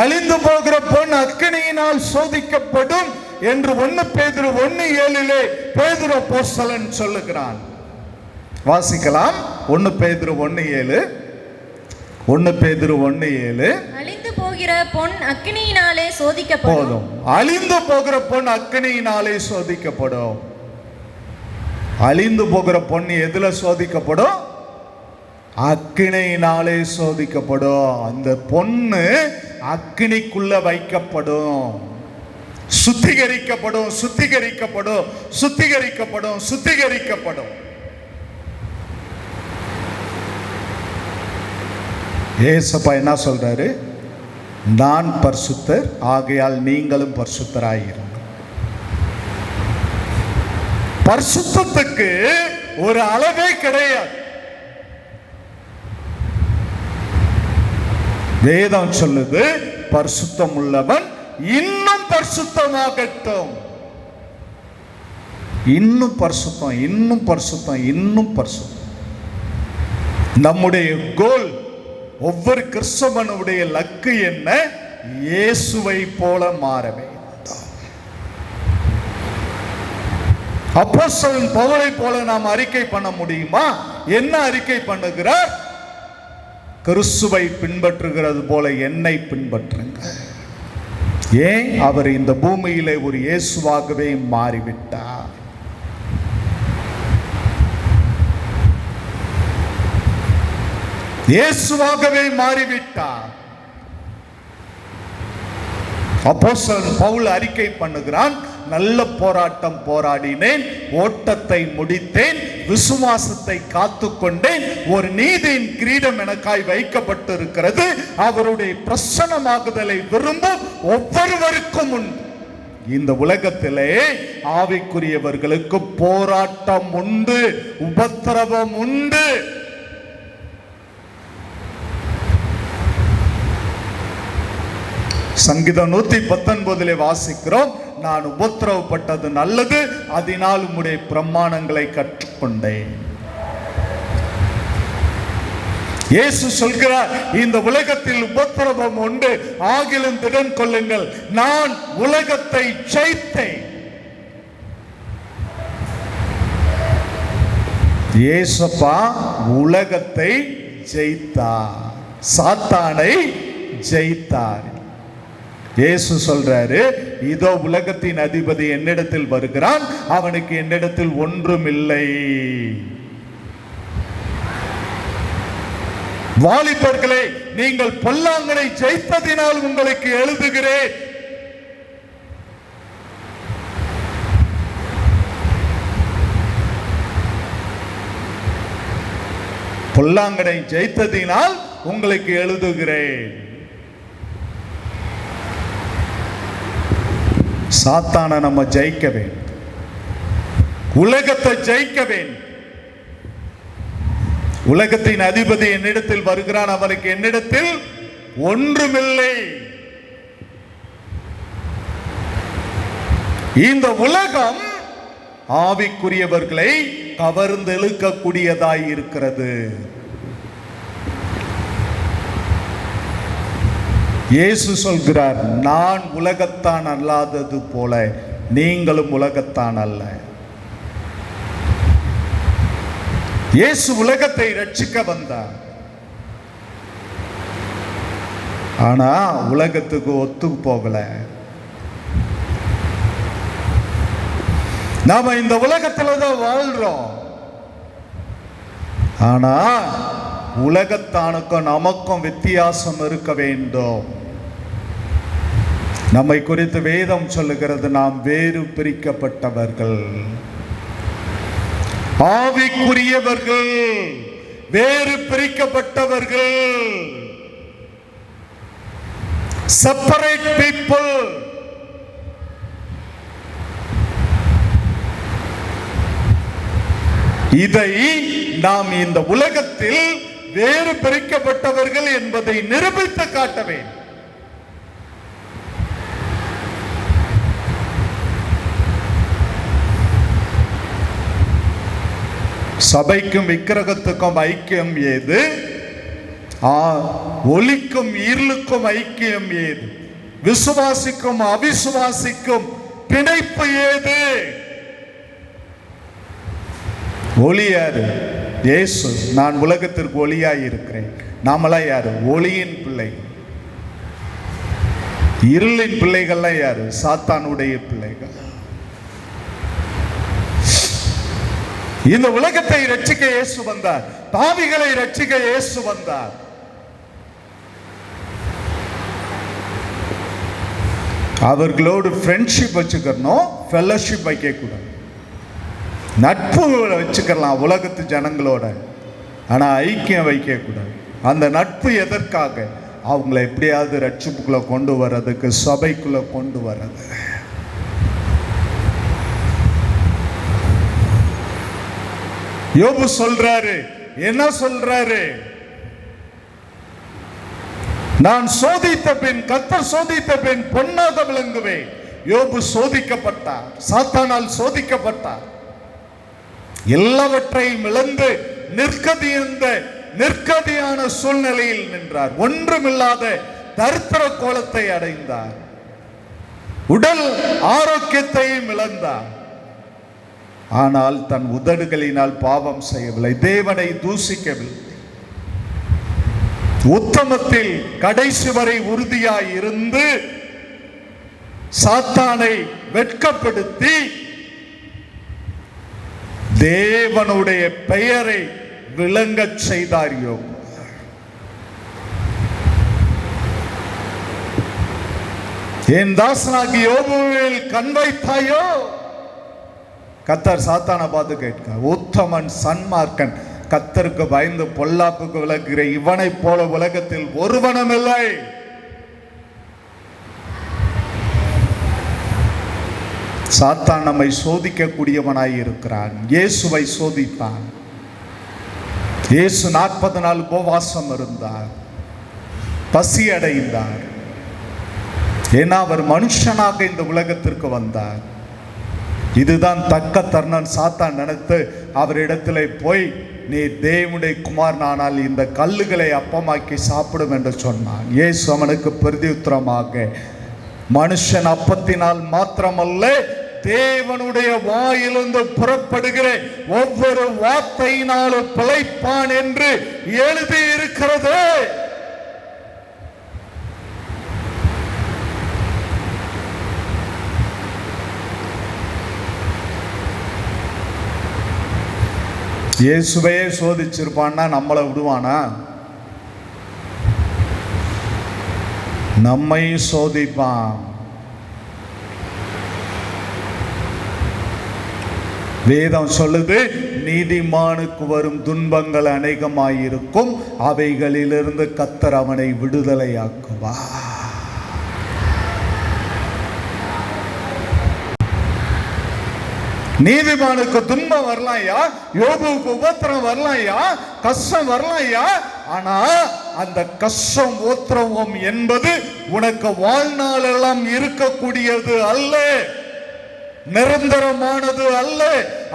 அழிந்து போகிற பொன் அக்கினியினால் சோதிக்கப்படும் என்று 1 பேதுரு 1:7 பேதுரு அப்போஸ்தலன் சொல்லுகிறான். வாசிக்கலாம். 1 பேதுரு 1:7. 1 பேதுரு 1:7. அழிந்து போகிற பொன் அக்கினியினாலே சோதிக்கப்படும். அழிந்து போகிற பொன் அக்கினியினாலே சோதிக்கப்படும். அழிந்து போகிற பொன் எதுல சோதிக்கப்படும்? அக்கினியினாலே சோதிக்கப்படும். அந்த பொண்ணு அக்கினிக்குள்ள வைக்கப்படும். சுத்திகரிக்கப்படும், சுத்திகரிக்கப்படும், சுத்திகரிக்கப்படும், சுத்திகரிக்கப்படும். ஏசப்பா என்ன சொல்றாரு? நான் பரிசுத்தர், ஆகையால் நீங்களும் பரிசுத்தராயிருங்க. பரிசுத்தத்துக்கு ஒரு அளவே கிடையாது. வேதம் சொல்லுது, பரிசுத்தம் உள்ளவன் இன்னும் பரிசுத்தமாகட்டும். இன்னும் பரிசுத்தம், இன்னும் பரிசுத்தம், இன்னும் பரிசுத்தம். நம்முடைய கோல், ஒவ்வொரு கிறிஸ்தவனுடைய லக்கு என்ன? இயேசுவை போல மாற வேண்டும். அப்போஸ்தலன் பவுலை போல நாம் அறிக்கை பண்ண முடியுமா? என்ன அறிக்கை பண்ணுகிறார்? கிறிஸ்துவை பின்பற்றுகிறது போல என்னை பின்பற்றுங்க. ஏன்? அவர் இந்த பூமியிலே ஒரு இயேசுவாகவே மாறிவிட்டார். இயேசுவாகவே மாறிவிட்டார். அப்போஸ்தலன் பவுல் அறிக்கை பண்ணுகிறான், நல்ல போராட்டம் போராடினேன், ஓட்டத்தை முடித்தேன், விசுவாசத்தை காத்துக்கொண்டேன், ஒரு நீதியின் கிரீடம் எனக்காய் வைக்கப்பட்டிருக்கிறது. அவருடைய பிரசன்னமாகுதலை விரும்பும் ஒவ்வொருவருக்கும் உண்டு. இந்த உலகத்திலே ஆவிக்குரியவர்களுக்கு போராட்டம் உண்டு, உபத்திரவம் உண்டு. சங்கீதம் 119 வாசிக்கிறோம், நான் உபத்திரவப்பட்டது நல்லது, அதனால் உம்முடைய பிரமாணங்களை கற்றுக்கொண்டேன். இயேசு சொல்கிறார், இந்த உலகத்தில் உபத்திரவம் உண்டு, ஆகிலும் திடன் கொள்ளுங்கள், நான் உலகத்தை ஜெயித்தேன். இயேசுப்பா உலகத்தை ஜெயித்தார், சாத்தானை ஜெயித்தார். இயேசு சொல்றாரு, இதோ உலகத்தின் அதிபதி என்னிடத்தில் வருகிறான், அவனுக்கு என்னிடத்தில் ஒன்றுமில்லை. வாலிபர்களே, நீங்கள் பொல்லாங்கனை ஜெயித்ததினால் உங்களுக்கு எழுதுகிறேன். பொல்லாங்கனை ஜெயித்ததினால் உங்களுக்கு எழுதுகிறேன். சாத்தானை நம்ம ஜெயிக்க வேண்டும், உலகத்தை ஜெயிக்க வேண்டும். உலகத்தின் அதிபதி என்னிடத்தில் வருகிறான், அவனுக்கு என்னிடத்தில் ஒன்றுமில்லை. இந்த உலகம் ஆவிக்குரியவர்களை கவர்ந்தெழுக்கக்கூடியதாய் இருக்கிறது. இயேசு சொல்கிறார், நான் உலகத்தான் அல்லாதது போல நீங்களும் உலகத்தான் அல்ல. இயேசு உலகத்தை ரட்சிக்க வந்தார், ஆனா உலகத்துக்கு ஒத்து போகல. நாம இந்த உலகத்துல தான் வாழ்றோம், ஆனா உலகத்தானுக்கும் நமக்கும் வித்தியாசம் இருக்க வேண்டும். நம்மை குறித்து வேதம் சொல்லுகிறது, நாம் வேறு பிரிக்கப்பட்டவர்கள், ஆவிக்குரியவர்கள், வேறு பிரிக்கப்பட்டவர்கள், செப்பரேட் பீப்புள். இதை நாம் இந்த உலகத்தில் வேறு பிரிக்கப்பட்டவர்கள் என்பதை நிரூபித்து காட்ட வேண்டும். சபைக்கும் விக்கிரகத்துக்கும் ஐக்கியம் ஏது? ஒளிக்கும் இருளுக்கும் ஐக்கியம் ஏது? விசுவாசிக்கும் அவிசுவாசிக்கும் பிணைப்பு ஏது? ஒளி யாரு? இயேசு, நான் உலகத்திற்கு ஒளியாய் இருக்கிறேன். நாமெல்லாம் யாரு? ஒளியின் பிள்ளை. இருளின் பிள்ளைகள்லாம் யாரு? சாத்தானுடைய பிள்ளைகள். இந்த உலகத்தை ரட்சிக்க இயேசு வந்தார், பாவிகளை ரட்சிக்க இயேசு வந்தார். அவர்களோடு ஃப்ரெண்ட்ஷிப் வச்சுக்கணும், ஃபெல்லோஷிப் வைக்க கூடாது. நட்பு வச்சுக்கலாம் உலகத்து ஜனங்களோட, ஆனா ஐக்கியம் வைக்க கூடாது. அந்த நட்பு எதற்காக? அவங்கள எப்படியாவது ரட்சிப்புக்குள்ள கொண்டு வர்றதுக்கு, சபைக்குள்ள கொண்டு வர்றது. யோபு சொல்றாரு, என்ன சொல்றாரு? நான் சோதித்த பின், கர்த்தர் சோதித்த பின் பொன்னாக விளங்குவேன். யோபு சோதிக்கப்பட்டார், சாத்தானால் சோதிக்கப்பட்டார். எல்லாவற்றையும் இழந்து நிற்கதியான சூழ்நிலையில் நின்றார். ஒன்றுமில்லாத தரித்திர கோலத்தை அடைந்தார். உடல் ஆரோக்கியத்தையும் இழந்தார். ஆனால் தன் உதடுகளினால் பாவம் செய்யவில்லை, தேவனை தூசிக்கவில்லை. உத்தமத்தில் கடைசி வரை உறுதியாய் இருந்து சாத்தானை வெட்கப்படுத்தி தேவனுடைய பெயரை விளங்கச் செய்தார் யோபு. என் தாசனாகி யோபுவில் கண் வைத்தாயோ? கர்த்தர் சாத்தானை பார்த்து கேட்க, உத்தமன் சன்மார்க்கன், கர்த்தருக்கு பயந்து பொல்லாப்புக்கு விலகுகிற இவனை போல உலகத்தில் ஒருவனும் இல்லை. சாத்தான் நம்மை சோதிக்கக்கூடியவனாய் இருக்கிறான். இயேசுவை சோதித்தான். இயேசு 40 நாள் உபவாசம் இருந்தார், பசி அடைந்தார். ஏன்னா அவர் மனுஷனாக இந்த உலகத்திற்கு வந்தார். இதுதான் தக்க தருணம். சாத்தான் நினைத்து அவரிடத்தில் போய், நீ தேவனுடைய குமாரனானால் இந்த கல்லுகளை அப்பமாக்கி சாப்பிடும் என்று சொன்னான். இயேசு அவனுக்கு பிரதியுத்தரமாக, மனுஷன் அப்பத்தினால் மாத்திரமல்ல, தேவனுடைய வாயிலிருந்து புறப்படுகிற ஒவ்வொரு வார்த்தையினாலும் பிழைப்பான் என்று எழுதி இருக்கிறது. இயேசுவையே சோதிச்சிருப்பான்னா நம்மளை விடுவானா? நம்மை சோதிப்பான். வேதம் சொல்லுது, நீதிமானுக்கு வரும் துன்பங்கள் அநேகமாயிருக்கும், அவைகளிலிருந்து கர்த்தர் அவனை விடுதலையாக்குவார். நீதிமானுக்கு துன்பம் வரலாம்யா, யோபுவுக்கு உபத்திரம் வரலாம்யா, கஷ்டம் வரலாம்யா. ஆனா அந்த கஷ்டம் உபத்திரவம் என்பது உனக்கு வாழ்நாள் எல்லாம் இருக்கக்கூடியது அல்ல, நிரந்தரமானது அல்ல.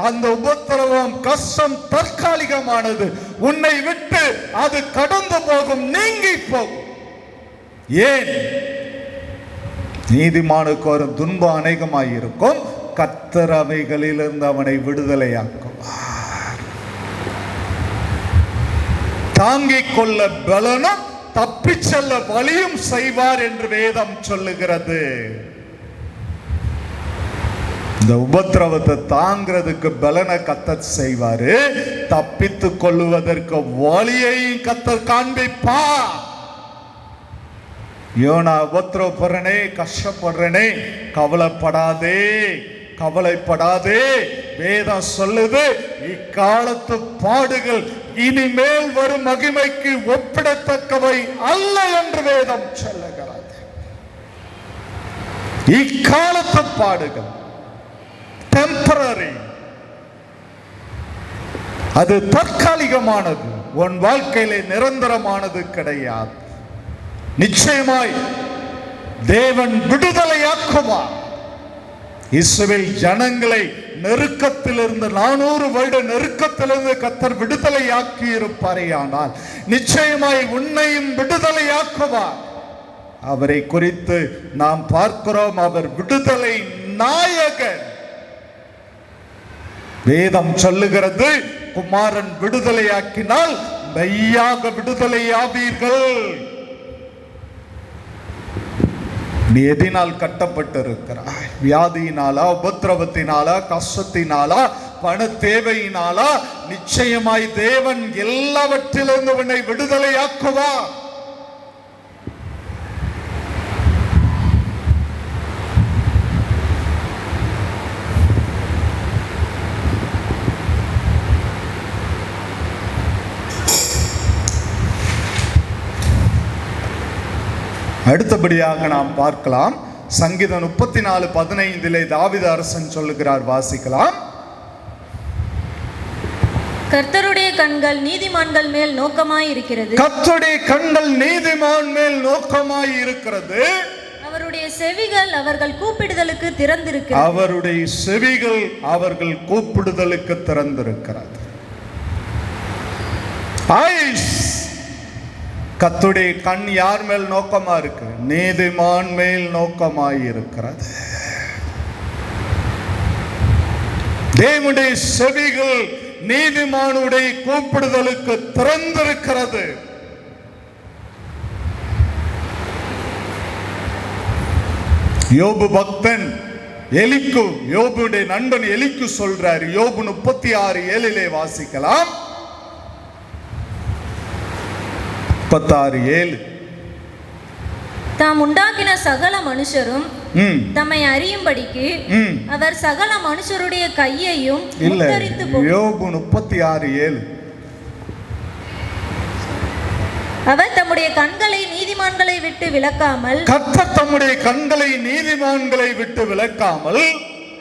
அந்த உபத்திரவம் கஷ்டம் தற்காலிகமானது. உன்னை விட்டு அது கடந்து போகும், நீங்கி போகும். ஏன்? நீதிமானுக்கு ஒரு துன்பம் அநேகமாயிருக்கும், கர்த்தர் அவைகளிலிருந்து அவனை விடுதலையாக்குவார். தாங்கிக் கொள்ள பலனும் தப்பிச் செல்ல வழியும் செய்வார் என்று வேதம் சொல்லுகிறது. இந்த உபத்திரவத்தை தாங்கிறதுக்கு பலனை கர்த்தர் செய்வாரு, தப்பித்துக் கொள்வதற்கு வழியை கர்த்தர் காண்பிப்பா. யோனா, உபத்திரவப்படுறனே, கஷ்டப்படுறனே, கவலைப்படாதே, கவலைப்படாதே. வேதம் சொல்லுது, இக்காலத்து பாடுகள் இனிமேல் வரும் மகிமைக்கு ஒப்பிடத்தக்கவை அல்ல என்று வேதம் சொல்லுகிறது. இக்காலத்து பாடுகள் டெம்பரரி, அது தற்காலிகமானது. உன் வாழ்க்கையிலே நிரந்தரமானது கிடையாது. நிச்சயமாய் தேவன் விடுதலையாக்குவார். இஸ்ரவேல் ஜனங்களை நெருக்கத்திலிருந்து 400 வருட நெருக்கத்திலிருந்து கர்த்தர் விடுதலையாக்கி இருப்பாரேயானால் நிச்சயமாய் உன்னையும் விடுதலையாக்குவார். அவரை குறித்து நாம் பார்க்கிறோம், அவர் விடுதலை நாயகன். வேதம் சொல்லுகிறது, குமாரன் விடுதலையாக்கினால் மெய்யாக விடுதலையாவீர்கள். நீ எதினால் கட்டப்பட்டிருக்கிறாய்? வியாதியினாலா, உபத்திரவத்தினாலா, கஷ்டத்தினாலா, பண தேவையினாலா? நிச்சயமாய் தேவன் எல்லாவற்றிலிருந்து உன்னை விடுதலையாக்குவார். அடுத்தபடியாக நாம் பார்க்கலாம், சங்கீதம் 34:15 தாவீது அரசன் சொல்லுகிறார், வாசிக்கலாம். கர்த்தருடைய கண்கள் நீதிமான்கள் மேல் நோக்கமாய் இருக்கிறது. கர்த்தருடைய கண்கள் நீதிமான் மேல் நோக்கமாய் இருக்கிறது. அவருடைய செவிகள் அவர்கள் கூப்பிடுதலுக்கு திறந்திருக்கிறது. அவருடைய செவிகள் அவர்கள் கூப்பிடுதலுக்கு திறந்திருக்கிறது. கர்த்தருடைய கண் யார் மேல் நோக்கமா இருக்கு? நீதிமான் மேல் நோக்கமாய் இருக்கிறது. தேவனுடைய செவிகள் நீதிமானுடைய கூப்பிடுதலுக்கு திறந்திருக்கிறது. யோபு பக்தன் எலிக்கு, யோபுடைய நண்பன் எலிக்கு சொல்றாரு. யோபு 36:7 வாசிக்கலாம். 36:7 தாம் உண்டாக்கின சகல மனுஷரும் தம்மை அறியும்படிக்கு அவர் சகல மனுஷருடைய கையையும் முத்தரித்து யோபு 36:7. அவர் தம்முடைய கண்களை நீதிமான்களை விட்டு விலக்காமல், கர்த்தர் தம்முடைய கண்களை நீதிமான்களை விட்டு விலக்காமல்,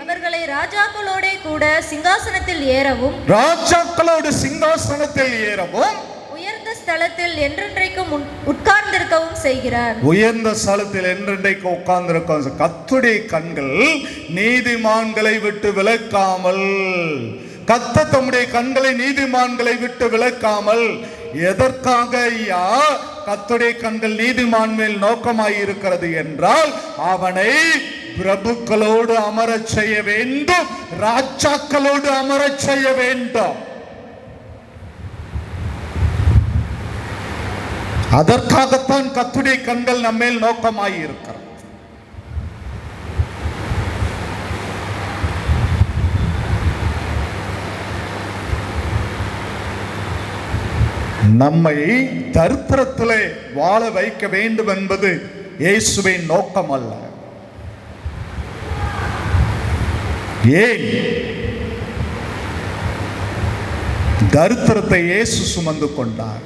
அவர்களை ராஜாக்களோட கூட சிங்காசனத்தில் ஏறவும், ராஜாக்களோடு சிங்காசனத்தில் ஏறவும், உயர்ந்த ஸ்தலத்தில் என்றென்றைக்கும் உட்கார்ந்திருக்கவும் செய்கிறார். உயர்ந்த ஸ்தலத்தில் என்றென்றைக்கும் உட்கார்ந்திருக்கவும். கர்த்தருடைய கண்கள் நீதிமான்களை விட்டு விலக்காமல், கர்த்தர் தம்முடைய கண்களை நீதிமான்களை விட்டு விலக்காமல். எதற்காக ஐயா கர்த்தருடைய கண்கள் நீதிமான் மேல் நோக்கமாய் இருக்கிறது என்றால், அவனை பிரபுக்களோடு அமரச் செய்ய வேண்டும், ராஜாக்களோடு அமரச் செய்ய வேண்டும். அதற்காகத்தான் கர்த்தருடைய கண்கள் நம்மேல் நோக்கமாய் இருக்கிறது. நம்மை தரித்திரத்திலே வாழ வைக்க வேண்டும் என்பது இயேசுவின் நோக்கம் அல்ல. ஏன்? தரித்திரத்தை இயேசு சுமந்து கொண்டார்.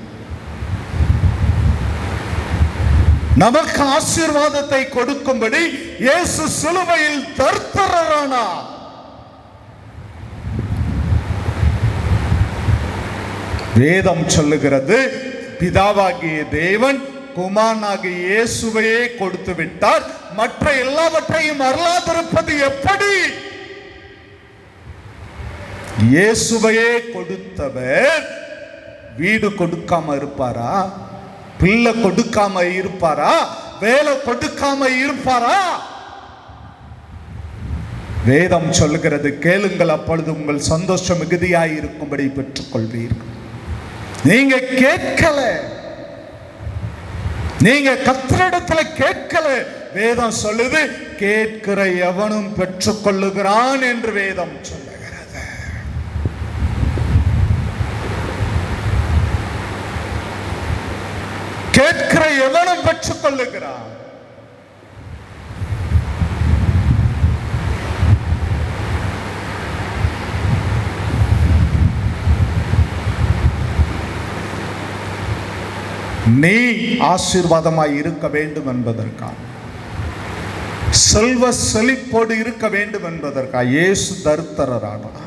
நமக்கு ஆசீர்வாதத்தை கொடுக்கும்படி இயேசு சிலுவையில் தரித்திரரானார். வேதம் சொல்லுகிறது, பிதாவாகிய தேவன் குமாரனாகிய இயேசுவையே கொடுத்து விட்டார், மற்ற எல்லாவற்றையும் அருளாதிருப்பது எப்படி? இயேசுவையே கொடுத்தவர் வீடு கொடுக்காம இருப்பாரா? பிள்ளை கொடுக்காம இருப்பாரா? வேலை கொடுக்காம இருப்பாரா? வேதம் சொல்லுகிறது, கேளுங்கள் அப்பொழுது உங்கள் சந்தோஷம் மிகுதியாய் இருக்கும்படி பெற்றுக் கொள்வீர்கள். நீங்க கேட்கல, நீங்க கர்த்தரிடத்துல கேட்கல. வேதம் சொல்லுது, கேட்கிற எவனும் பெற்றுக் கொள்ளுகிறான் என்று வேதம் சொல்லுகிறது. கேட்கிற எவனும் பெற்றுக் கொள்ளுகிறான். நீ ஆசீர்வாதமாய் இருக்க வேண்டும் என்பதற்காக, செல்வ செழிப்போடு இருக்க வேண்டும் என்பதற்காக இயேசு தரித்திரரானார்.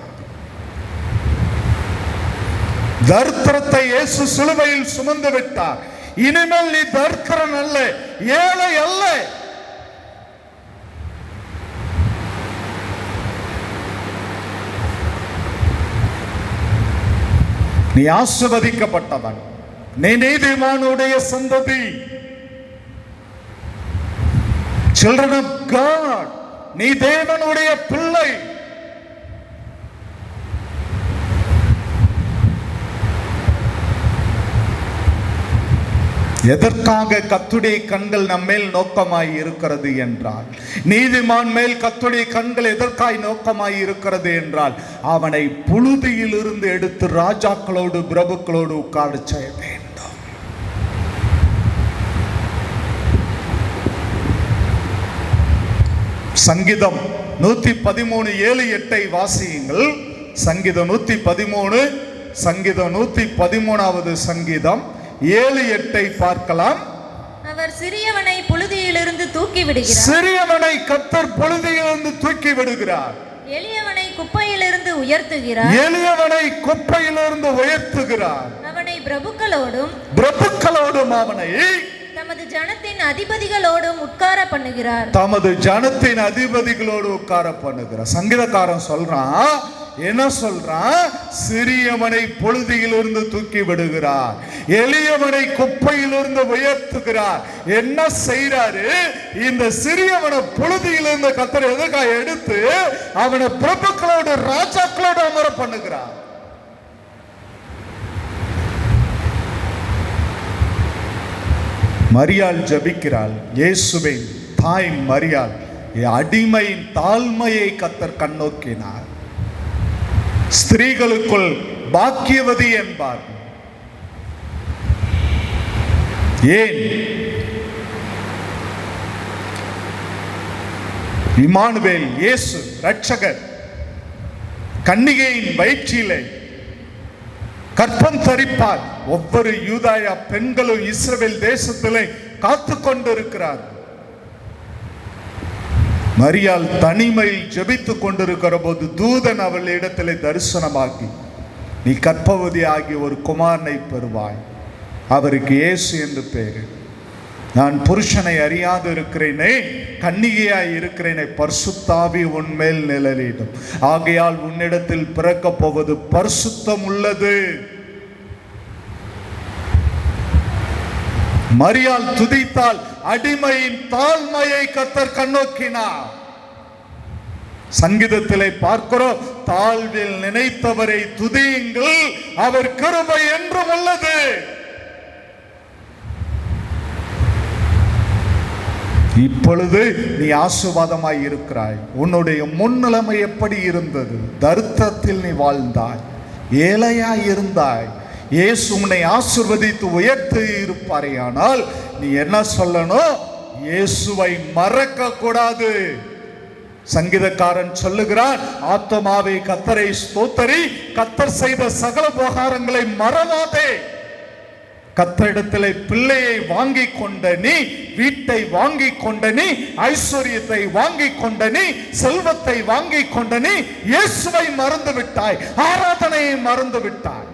தரித்திரத்தை இயேசு சிலுவையில் சுமந்து விட்டார். இனிமேல் நீ தரித்திரன் அல்ல, ஏழை அல்ல. நீ ஆசீர்வதிக்கப்பட்டவன், நீ நீதிமானுடைய சந்ததி, children of God, நீ தேவனுடைய பிள்ளை. எதற்காக கர்த்தருடைய கண்கள் நம்மேல் நோக்கமாய் இருக்கிறது என்றால், நீதிமான் மேல் கர்த்தருடைய கண்கள் எதற்காய் நோக்கமாய் இருக்கிறது என்றால், அவனை புழுதியில் இருந்து எடுத்து ராஜாக்களோடு பிரபுக்களோடு உட்கார செய்ய வேண்டும். சங்கீதம் 113:7-8 வாசியுங்கள். சங்கீதம் 113, சங்கீதம் 113வது சங்கீதம் 7-8 பார்க்கலாம். அவர் சிறியவனை புழுதியிலிருந்து தூக்கி விடுகிறார். சிறியவனை கர்த்தர் புழுதியிலிருந்து தூக்கி விடுகிறார். எளியவனை குப்பையிலிருந்து உயர்த்துகிறார். எளியவனை குப்பையிலிருந்து உயர்த்துகிறார். அவனை பிரபுக்களோடும் அவனை தமது ஜனத்தின் அதிபதிகளோடும் உட்கார பண்ணுகிறார். தமது ஜனத்தின் அதிபதிகளோடு உட்கார பண்ணுகிறார். சங்கீதக்காரன் சொல்றான், என்ன சொல்றான்? சிறியவனை பொழுதியிலிருந்து தூக்கி விடுகிறார், எளியவனை குப்பையிலிருந்து உயர்த்துகிறார். என்ன செய்யறாரு? இந்த சிறியவனை பொழுதியிலிருந்து கர்த்தர் எதுக்காக எடுத்து அவனை பிரபுக்களோடு ராஜாக்களோடு அமர பண்ணுகிறார். மரியாள் ஜபிக்கிறாள். இயேசுவின் தாய் மரியாள் அடிமையின் தாழ்மையை கர்த்தர் கண்ணோக்கினார். ஸ்திரீகளுக்குள் பாக்கியவதி என்பார். ஏன்? இம்மானுவேல், இயேசு இரட்சகர் கன்னிகையின் வயிற்றிலே கற்பம் தரிப்பார். ஒவ்வொரு யூதாயா பெண்களும் இஸ்ரவேல் தேசத்திலே காத்து கொண்டிருக்கிறார். மரியாள் தனிமையில் ஜெபித்துக் கொண்டிருக்கிற போது தூதன் அவள் இடத்திலே தரிசனமாகி, நீ கர்ப்பவதி ஆகிய ஒரு குமாரனை பெறுவாய், அவருக்கு இயேசு என்று பெயர். நான் புருஷனை அறியாது இருக்கிறேனே, கன்னிகையாய் இருக்கிறேனே, பரிசுத்தாவி உன்மேல் நிழலிடும், ஆகையால் உன்னிடத்தில் பிறக்க போவது பரிசுத்தம் உள்ளது. மரியாள் துதித்தால் அடிமையின் தாழ்மையை கர்த்தர் கண்ணோக்கினார். சங்கீதத்திலே பார்க்கிறோம், தாழ்வில் நினைத்தவரை துதியுங்கள், அவர் கிருபை என்றும் உள்ளது. இப்பொழுது நீ ஆசீர்வாதமாய் இருக்கிறாய். உன்னுடைய முன்னிலைமை எப்படி இருந்தது? தரித்திரத்தில் நீ வாழ்ந்தாய், ஏழையாய் இருந்தாய். இயேசு உன்னை ஆசீர்வதித்து உயர்த்தி இருப்பாரே, ஆனால் நீ என்ன சொல்லணும்? இயேசுவை மறக்க கூடாது. சங்கீதக்காரன் சொல்லுகிறான், ஆத்துமாவே கர்த்தரை ஸ்தோத்தரி, கர்த்தர் செய்த சகல உபகாரங்களை மறவாதே. கர்த்தரிடத்திலே பிள்ளையை வாங்கி கொண்ட நீ, வீட்டை வாங்கி கொண்ட நீ, ஐஸ்வர்யத்தை வாங்கி கொண்ட நீ, செல்வத்தை வாங்கி கொண்ட நீ, இயேசுவை மறந்து விட்டாய், ஆராதனையை மறந்து விட்டாய்.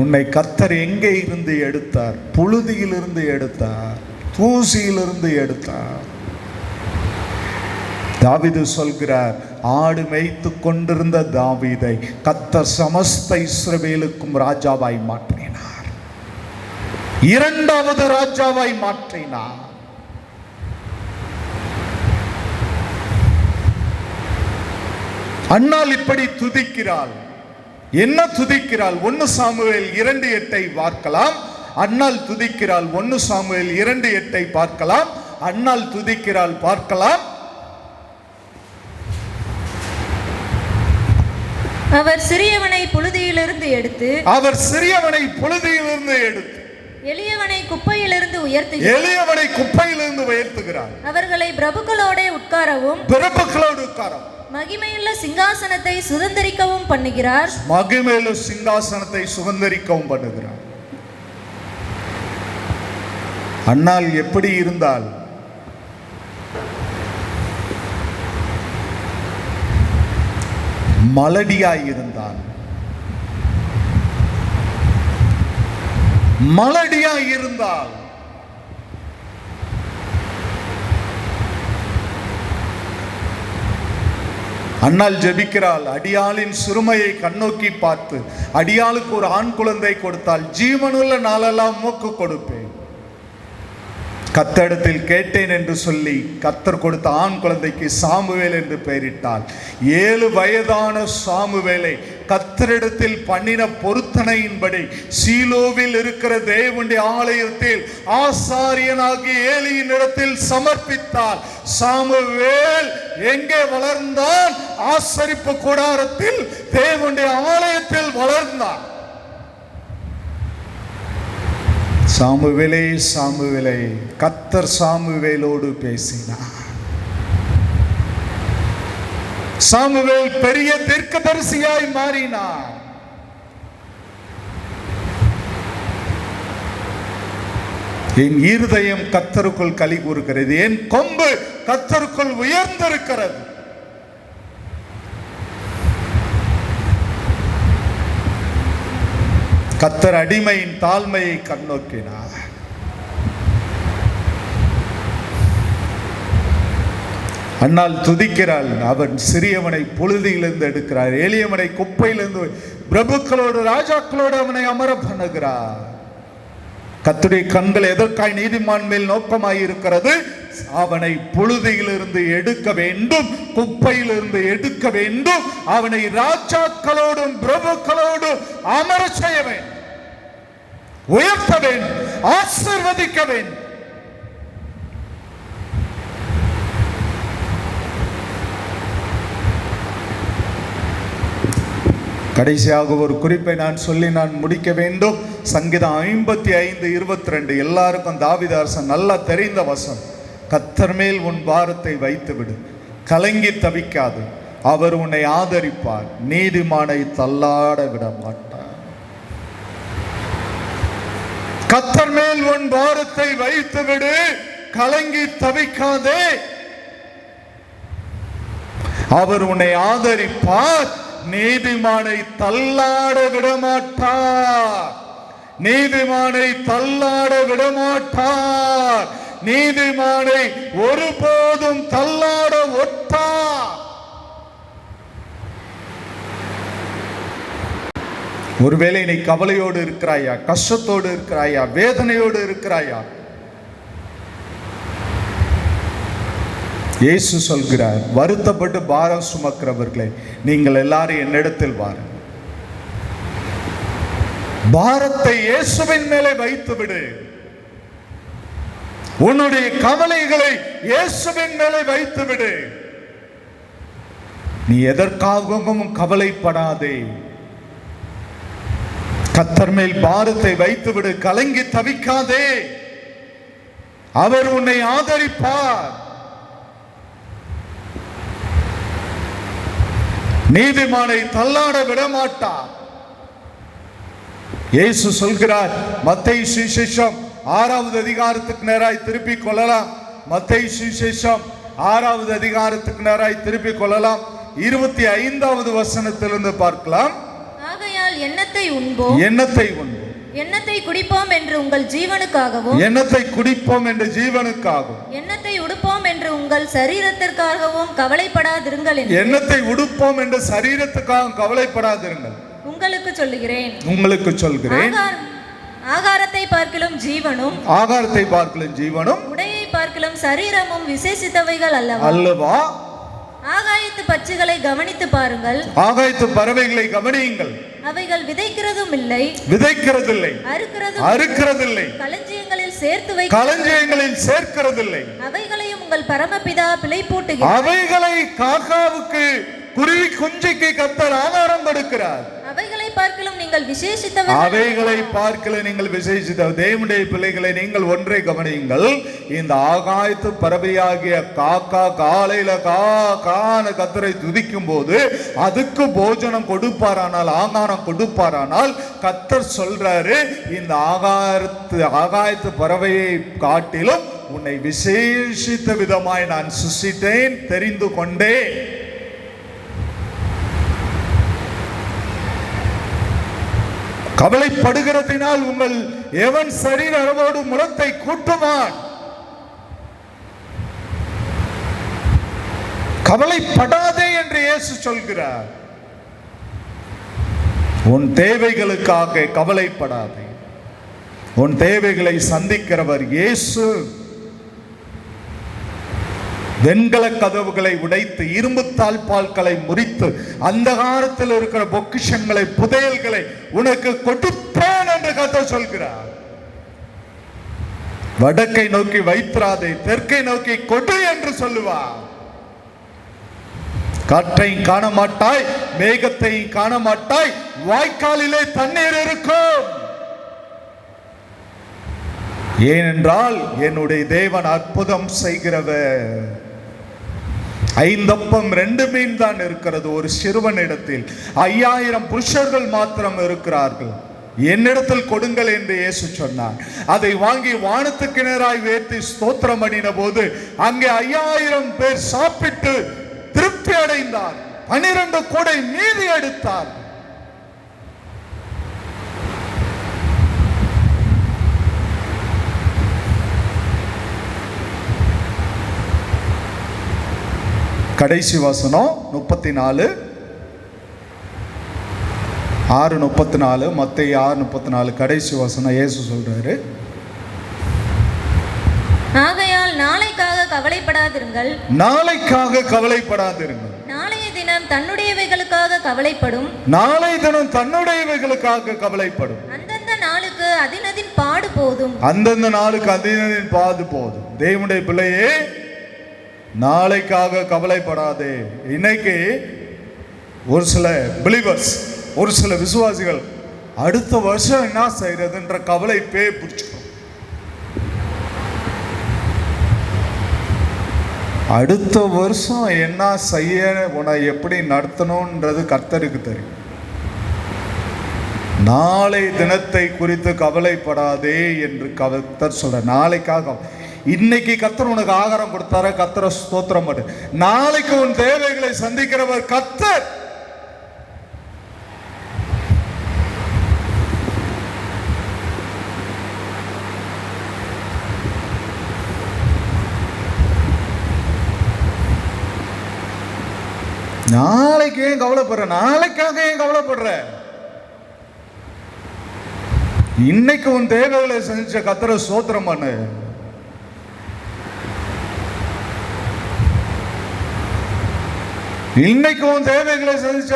உன்னை கர்த்தர் எங்கே இருந்து எடுத்தார்? புழுதியிலிருந்து எடுத்தார், தூசியிலிருந்து எடுத்தார். தாவீது சொல்கிறார், ஆடு மேய்த்து கொண்டிருந்த தாவீதை கர்த்தர் சமஸ்த இஸ்ரவேலுக்கும் ராஜாவாய் மாற்றினார், இரண்டாவது ராஜாவாய் மாற்றினார். அன்னாள் இப்படி துதிக்கிறாள். என்ன துதிக்கிறாள்? 1 சாமுவேல் 2:8 பார்க்கலாம். அன்னாள் துதிக்கிறாள். 1 சாமுவேல் 2:8 பார்க்கலாம். அன்னாள் துதிக்கிறாள், பார்க்கலாம். அவர் சிறியவனை புழுதியிலிருந்து எடுத்து, அவர் சிறியவனை புழுதியிலிருந்து எடுத்து, எளியவனை குப்பையிலிருந்து உயர்த்துகிறார். அவர்களை பிரபுக்களோடு உட்காரவும், மகிமையுள்ள சிங்காசனத்தை சுதந்தரிக்கவும் பண்ணுகிறார். மகிமையுள்ள சிங்காசனத்தை சுதந்தரிக்கவும் பண்ணுகிறார். அன்னாள் எப்படி இருந்தால்? மலடியாய் இருந்தால், மலடியாய் இருந்தால். அன்னாள் ஜெபிக்கிறாள். அடியாளின் சிறுமையை கண்ணோக்கி பார்த்து, அடியாளுக்கு ஒரு ஆண் குழந்தை கொடுத்தால் ஜீவனுள்ள நாளெல்லாம் மூக்கு கொடுப்பேன். கர்த்தரிடத்தில் கேட்டேன் என்று சொல்லி கர்த்தர் கொடுத்த ஆண் குழந்தைக்கு சாமுவேல் என்று பெயரிட்டாள். 7 வயதான சாமுவேலை கர்த்தரிடத்தில் பண்ணின பொருத்தனையின்படி சீலோவில் இருக்கிற தேவனுடைய ஆலயத்தில் ஆசாரியனாகிய ஏலியின் இடத்தில் சமர்ப்பித்தார். சாமுவேல் எங்கே வளர்ந்தான்? ஆசரிப்பு கூடாரத்தில் தேவனுடைய ஆலயத்தில் வளர்ந்தான். சாமுவேலே, சாமுவேலே, கர்த்தர் சாமுவேலோடு பேசினார். சாமுவேல் பெரிய தீர்க்கதரிசியாய் மாறினார். என் இருதயம் கர்த்தருக்குள் களி கூறுகிறது, என் கொம்பு கர்த்தருக்குள் உயர்ந்திருக்கிறது. கர்த்தர் அடிமையின் தாழ்மையை கண்ணோக்கினார். அன்னாள் துதிக்கிறாள். அவன் சிறியவனை புழுதியிலிருந்து எடுக்கிறார், எளியவனை குப்பையிலிருந்து, பிரபுக்களோடு ராஜாக்களோடு அவனை அமர பண்ணுகிறார். கர்த்தருடைய கண்கள் எதற்காய் நீதிமான் மேல் நோக்கமாய் இருக்கிறது? அவனை புழுதியிலிருந்து எடுக்க வேண்டும், குப்பையிலிருந்து எடுக்க வேண்டும், அவனை ராஜாக்களோடும் பிரபுக்களோடும் அமர செய்ய வேண்டும், உயர்த்த வேண்டும், ஆசீர்வதிக்க வேண்டும். கடைசியாக ஒரு குறிப்பை நான் சொல்லி நான் முடிக்க வேண்டும். சங்கீதம் 55:22 எல்லாருக்கும் தாவீதரசன் நல்லா தெரிந்த வசனம். கர்த்தர் மேல் உன் பாரத்தை வைத்து விடு, கலங்கி தவிக்காது, அவர் உன்னை ஆதரிப்பார், நீதிமானை தள்ளாட விட மாட்டார். கர்த்தர் மேல் உன் பாரத்தை வைத்து விடு, கலங்கி தவிக்காதே, அவர் உன்னை ஆதரிப்பார், நீதிமானை தள்ளாட விடமாட்டார், நீதிமானை தள்ளாட விடமாட்டார், நீதிமானை ஒருபோதும் தள்ளாட ஒட்டார். ஒருவேளை நீ கவலையோடு இருக்கிறாயா, கஷ்டத்தோடு இருக்கிறாயா, வேதனையோடு இருக்கிறாயா, இயேசு சொல்கிறார், வருத்தப்பட்டு பாரம் சுமக்கிறவர்களே நீங்கள் எல்லாரும் என்னிடத்தில் வாருங்கள். பாரத்தை இயேசுவின் மேலே வைத்து விடு. உன்னுடைய கவலைகளை இயேசுவின் மேலே வைத்து விடு. நீ எதற்காகவும் கவலைப்படாதே. கர்த்தர் மேல் பாரத்தை வைத்து விடு, கலங்கி தவிக்காதே, அவர் உன்னை ஆதரிப்பார், நீதிமானை தள்ளாட விடமாட்டார். இயேசு சொல்கிறார், மத்தேயு சுவிசேஷம் 6வது அதிகாரத்துக்கு நேராய் திருப்பிக் கொள்ளலாம். மத்தேயு சுவிசேஷம் 6வது அதிகாரத்துக்கு நேராய் திருப்பிக் கொள்ளலாம். 25வது வசனத்திலிருந்து பார்க்கலாம். ஆகையால் எண்ணத்தை உண்போம், எண்ணத்தை உண்போம், எண்ணத்தை குடிப்போம் என்று உங்கள் ஜீவனுக்காகவும், எண்ணத்தை குடிப்போம் என்று ஜீவனுக்காகவும், எண்ணத்தை உடுப்போம் என்று உங்கள் சரீரத்திற்காகவும் கவலைப்படாதிருங்கள் என்று, எண்ணத்தை உடுப்போம் என்று சரீரத்துக்காக கவலைப்படாதிருங்கள் உங்களுக்கு சொல்லுகிறேன், உங்களுக்கு சொல்கிறேன். ஆகாரத்தை பார்க்கிலும் ஜீவனும், ஆகாரத்தை பார்க்கிலும் ஜீவனும், உடையை பார்க்கிலும் சரீரமும் விசேஷித்தவைகள் அல்லவா அல்லவா. ஆகாயத்து பட்சிகளை கவனித்து பாருங்கள், ஆகாயத்து பறவைகளை கவனியுங்கள், அவைகள் விதைக்கிறதும் இல்லை, விதைக்கிறதில்லை, அறுக்கிறதில்லை, களஞ்சியங்களில் சேர்த்து களஞ்சியங்களில் சேர்க்கிறதில்லை, அவைகளையும் உங்கள் பரமபிதா பிழை போட்டுகிறார். அவைகளை காக்காவுக்கு குருவி குஞ்சுக்கு கர்த்தர் ஆகாரம் கொடுக்கிறார். அவைகளை பார்க்கிலும் நீங்கள் விசேஷித்தவர்கள், அவைகளை பார்க்கல நீங்கள் விசேஷித்தவர். தேவனுடைய பிள்ளைகளை நீங்கள் ஒன்றை கவனியுங்கள். இந்த ஆகாயத்து பறவையாகிய காக்கா காலையில கான கர்த்தரை துதிக்கும் போது அதுக்கு போஜனம் கொடுப்பாரானால், ஆகாரம் கொடுப்பாரானால், கர்த்தர் சொல்றாரு, இந்த ஆகாயத்து பறவையை காட்டிலும் உன்னை விசேஷித்த விதமாய் நான் சிருஷ்டித்தேன், தெரிந்து கொண்டேன். கவலைப்படுகிறதினால் உங்கள் எவன் சரீர அளவோடு முளத்தை கூட்டுவான். கவலைப்படாதே என்று இயேசு சொல்கிறார். உன் தேவைகளுக்காக கவலைப்படாதே. உன் தேவைகளை சந்திக்கிறவர் இயேசு. வெண்கல கதவுகளை உடைத்து இரும்பு தாழ்பால்களை முறித்து அந்தகாரத்தில் இருக்கிற பொக்கிஷங்களை புதையல்களை உனக்கு கொடுப்பேன் என்று கர்த்தர் சொல்கிறார். வடக்கை நோக்கி வைத்திராதே, தெற்கை நோக்கி கொடு என்று சொல்லுவார். காற்றை காண மாட்டாய், மேகத்தை காண மாட்டாய், வாய்க்காலிலே தண்ணீர் இருக்கும். ஏனென்றால் என்னுடைய தேவன் அற்புதம் செய்கிறவர். 5 அப்பம் 2 மீன் தான் இருக்கிறது ஒரு சிறுவனிடத்தில். 5000 புருஷர்கள் மாத்திரம் இருக்கிறார்கள். என்னிடத்தில் கொடுங்கள் என்று இயேசு சொன்னார். அதை வாங்கி வானத்துக்கு நேராய் உயர்த்தி ஸ்தோத்திரம் பண்ணின போது அங்கே 5000 பேர் சாப்பிட்டு திருப்தி அடைந்தார். 12 கூடை மீதி எடுத்தார். கடைசி வசனம் 34 6:34 மத்தேயு 6:34 கடைசி வசனம் இயேசு சொல்றாரு, ஆகையால் நாளைக்காக கவலைப்படாதிருங்கள், நாளைக்காக கவலைப்படாதிருங்கள். நாளைய தினம் தன்னுடையவைகளுக்காக கவலைப்படும், நாளை தினம் தன்னுடையவைகளுக்காக கவலைப்படும். அந்தந்த நாளுக்கு அதினதின் பாடு போதும், அந்தந்த நாளுக்கு அதினதின் பாடு போதும். தேவனுடைய பிள்ளையே, நாளைக்காக கவலைப்படாதே. இன்னைக்கு ஒரு சில பிலீவர்ஸ் ஒரு சில விசுவாசிகள் அடுத்த வருஷம் என்ன செய்யறதுன்ற கவலை பிடிச்சிடும். அடுத்த வருஷம் என்ன செய்ய, உன்னை எப்படி நடத்தணும்ன்றது கர்த்தருக்கு தெரியும். நாளை தினத்தை குறித்து கவலைப்படாதே என்று கர்த்தர் சொல்ற. நாளைக்காக, இன்னைக்கு கர்த்தர் உனக்கு ஆகாரம் கொடுத்தார, கர்த்தரை ஸ்தோத்திரம் பண்ணு. நாளைக்கு உன் தேவைகளை சந்திக்கிறவர் கர்த்தர். நாளைக்கு ஏன் கவலைப்படுற? நாளைக்காக ஏன் கவலைப்படுற? இன்னைக்கு உன் தேவைகளை செஞ்ச கர்த்தரை ஸ்தோத்திரம் பண்ணு. இன்னைக்கு உன் தேவைகளை செஞ்ச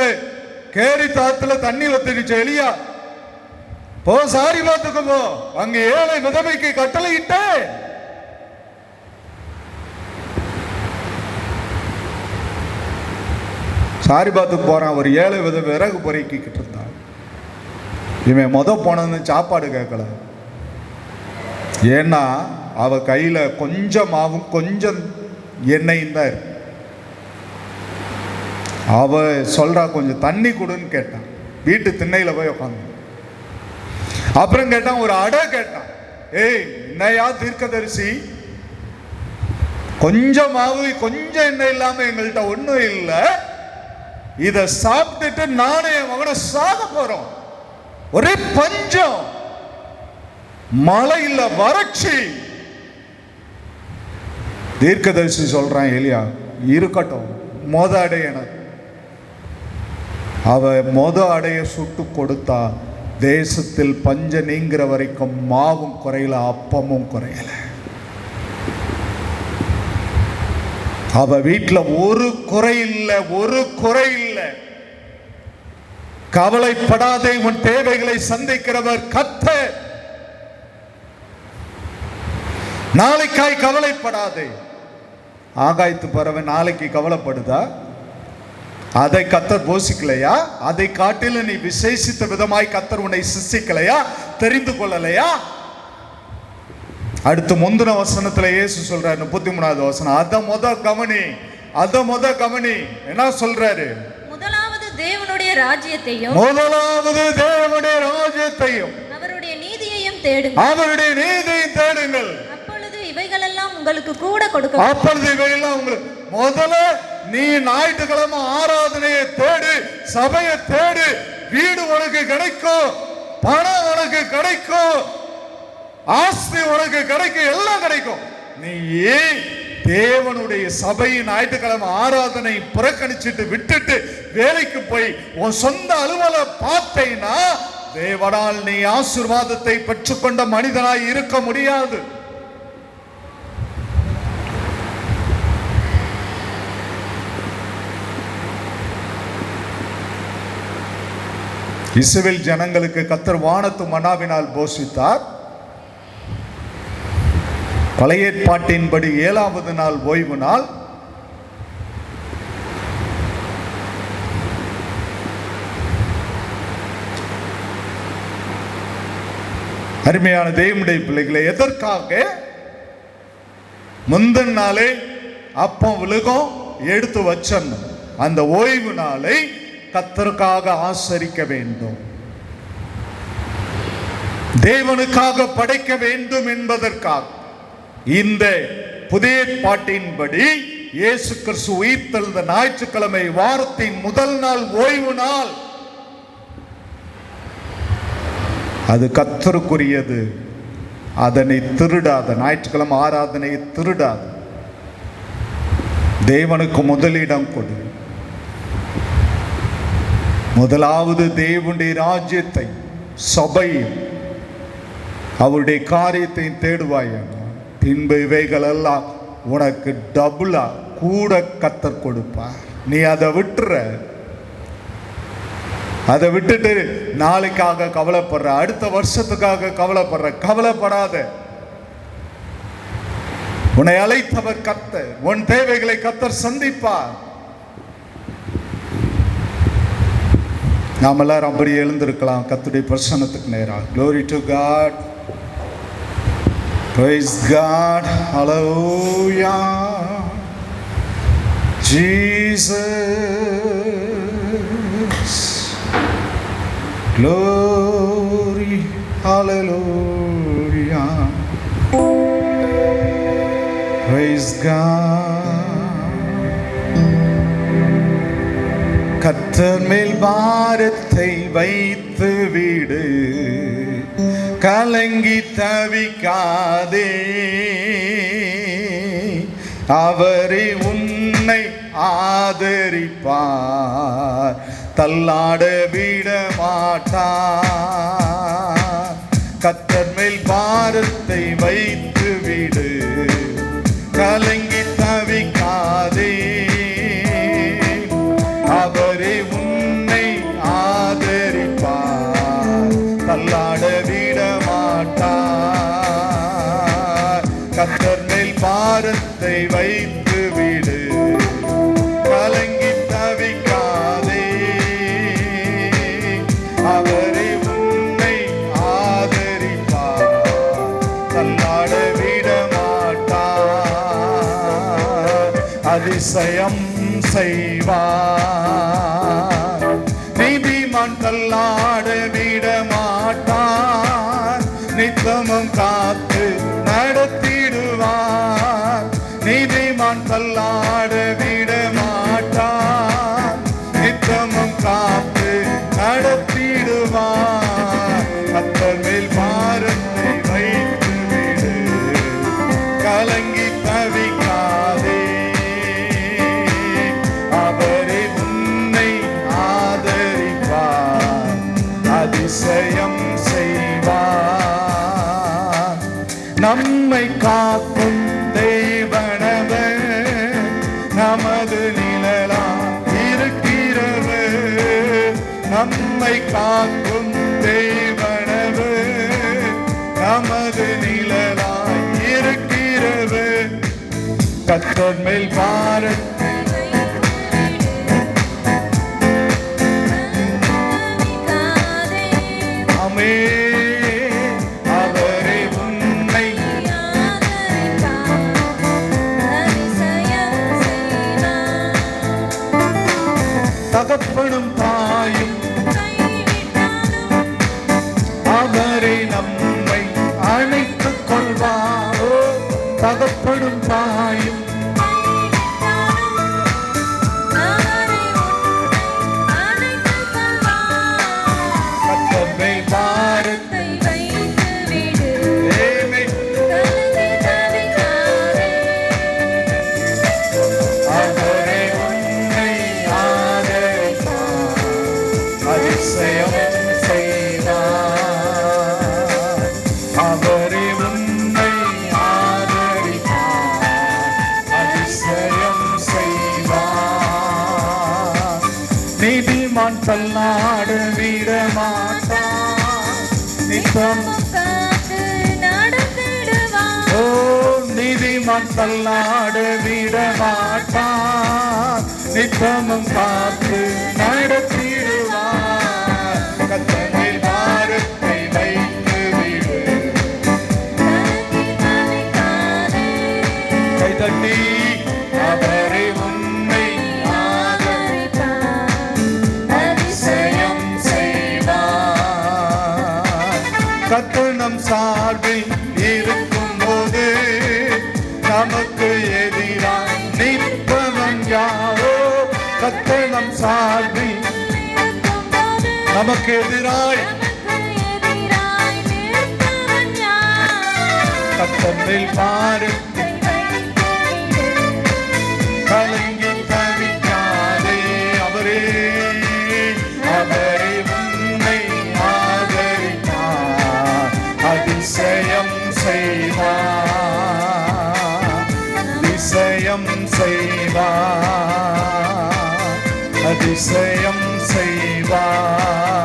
கேரி தாத்துல தண்ணி வத்திடுச்ச எலியா, போ சாரி பார்த்துக்கு போ, அங்க ஏழை விதவைக்கு கட்டளை இட்ட. சாரி பார்த்துக்கு போறான். ஒரு ஏழை விதவை விறகு பொறுக்கிக்கிட்டு இருந்தான். இவன் போனது சாப்பாடு கேட்கல. ஏன்னா அவ கையில கொஞ்சம் மாவும் கொஞ்சம் எண்ணெயும் தான் இருக்கு. அவ சொல்றா கொஞ்சம் தண்ணி கொடுன்னு கேட்டான். வீட்டு திண்ணையில போய் உட்காந்து அப்புறம் கேட்டான், ஒரு அடை கேட்டான். ஏய் என்னையா தீர்க்கதரிசி, கொஞ்சம் மாவு கொஞ்சம் எண்ணெய் இல்லாம எங்கள்கிட்ட ஒண்ணும் இல்லை, இதை சாப்பிட்டுட்டு நானே என் மகனை சாக போறோம், ஒரே பஞ்சம், மழை இல்ல, வறட்சி. தீர்க்கதரிசி சொல்றான், எலியா இருக்கட்டும், மொத அடை எனக்கு. அவ மொத அடைய சுட்டு கொடுத்தா தேசத்தில் பஞ்ச நீங்கிற வரைக்கும் மாவும் குறையல, அப்பமும் குறையல. அவ வீட்டுல ஒரு குறை இல்லை, ஒரு குறை இல்லை. கவலைப்படாதே, உன் தேவைகளை சந்திக்கிறவர் கர்த்தர். நாளைக்காய் கவலைப்படாதே. ஆகாயத்து பறவை நாளைக்கு கவலைப்படுதா? அதை கர்த்தர் போஷிக்கலையா? அதை காட்டிலும் நீ விசேஷித்த விதமாய் கர்த்தர் உன்னை சிருஷ்டிக்கலையா? தெரிந்து கொள்ளலையா? அடுத்து முந்தின வசனத்துல இயேசு சொல்றாரு, 33வது வசனம், அத முத கவனி. என்ன சொல்றாரு? முதலாவது தேவனுடைய ராஜ்யத்தையும் அவருடைய நீதியையும் தேடுங்கள். அப்பொழுது இவைகளெல்லாம் உங்களுக்கு கூட கொடுக்கப்படும். முதல்ல நீ ஞாயிற்றுக்கிழமை ஆராதனையை தேடு, சபையை தேடு, வீடு உனக்கு கிடைக்கும், பணம் உனக்கு கிடைக்கும், ஆஸ்தி உனக்கு கிடைக்கும், எல்லாம் கிடைக்கும். நீ ஏன் தேவனுடைய சபையின் ஞாயிற்றுக்கிழமை ஆராதனை புறக்கணிச்சிட்டு விட்டுட்டு வேலைக்கு போய் உன் சொந்த அலுவலை பார்த்தேன்னா தேவனால் நீ ஆசீர்வாதத்தை பெற்றுக்கொண்ட மனிதனாய் இருக்க முடியாது. இஸ்ரவேல் ஜனங்களுக்கு கர்த்தர் வானத்து மன்னாவினால் போஷித்தார். பழைய ஏற்பாட்டின்படி 7வது நாள் ஓய்வு நாள். அருமையான தேவனுடைய பிள்ளைகளை, எதற்காக? முந்தின நாளே அப்பம் விழுகும் எடுத்து வச்சன், அந்த ஓய்வு நாளை கர்த்தருக்காக ஆசரிக்க வேண்டும், தேவனுக்காக படைக்க வேண்டும் என்பதற்காக. இந்த புதிய ஏற்பாட்டின்படி இயேசு கிறிஸ்து உயிர்த்தெழுந்த ஞாயிற்றுக்கிழமை வாரத்தின் முதல் நாள் ஓய்வு நாள். அது கர்த்தருக்குரியது. அதனை திருடாத, ஞாயிற்றுக்கிழமை ஆராதனையை திருடாத. தேவனுக்கு முதலிடம் கொடு. முதலாவது தேவனுடைய ராஜ்யத்தை, சபை, அவருடைய காரியத்தை தேடுவாயாக. பின்பு இவைகள் எல்லாம் உனக்கு டபுளா கூட கர்த்தர் கொடுப்பார். நீ அதை விட்டுற, அதை விட்டுட்டு நாளைக்காக கவலைப்படுற, அடுத்த வருஷத்துக்காக கவலைப்படுற. கவலைப்படாத. உன்னை அழைத்தவர் கர்த்தர். உன் தேவைகளை கர்த்தர் சந்திப்பார். நாம் எல்லாரும் அப்படி எழுந்திருக்கலாம் கர்த்தருடைய பிரசன்னத்துக்கு நேராக. Glory to God. Praise God. Hallelujah. Jesus. Glory. Hallelujah. Praise God. கர்த்தர் மேல் பாரத்தை வைத்து விடு, கலங்கி தவிக்காதே. அவரே உன்னை ஆதரிப்பார், தள்ளாட விட மாட்டார். கர்த்தர் மேல் பாரத்தை வைத்து விடு, கலங்கி தவிக்காதே. அவரே உன்னை ஆதரிப்பார், தள்ளாட விட மாட்டார். கர்த்தர் மேல் பாரத்தை வைத்து விடு, கலங்கி தவிக்காதே. அவரே உன்னை ஆதரிப்பார், தள்ளாட விட மாட்டார். அதிசயம் செய்வார், நீதிமான் தள்ளாட விட மாட்டார். நித்தமும் காத்து நடத்திடுவார், நீதிமான் தள்ளாட விட மாட்டார். நித்தமும் காத்து நடத்திடுவார். கர்த்தர் மேல் பாரத்தை வைத்து விடு, கலங்கி தவிக்காதே. அவரே உன்னை ஆதரிப்பார், அதிசயம் செய்வார். நம்மை காக்கும் தேவனவர், நமது நிழலாய் இருக்கிறவர். நம்மை காக்கும் தேவனவர், நமது நிழலாய் இருக்கிறவர். கர்த்தர் மேல் பாரத்தை அவரே உன்னை தகப்பனும் தாயும் அவரே நம்மை அணைத்துக் கொள்வாரோ. தகப்பனும் தாயும் கர்த்தர் மேல் பாரத்தை அவரே உன்னை ஆதரிப்பார், அதிசயம் செய்வார். அவரே உன்னை ஆதரிப்பார், அதிசயம் செய்வார். நீதிமான் தள்ளாட விட மாட்டார், நித்தம் ஓ நீதிமான் தள்ளாட விட மாட்டார். நித்தமும் காத்து நடத்திடுவார். கர்த்தர் மேல் பாரத்தை வைத்து விடு, கைதட்டி அவரே உன்னை ஆதரிப்பார், அதிசயம் செய்வார். கர்த்தர் நம் சார்பில் இருக்கும் போது நமக்கு எதிராய் நிற்பவன் யாரோ. கர்த்தர் நம் சார்பில் நமக்கு எதிராய் கர்த்தர் மேல் பாரத்தை கலங்கி தவிக்காதே. அவரே அவரே உன்னை ஆதரிப்பார், அதிசயம் செய்வார், அதிசயம் செய்வார், அதிசயம் செய்வார்,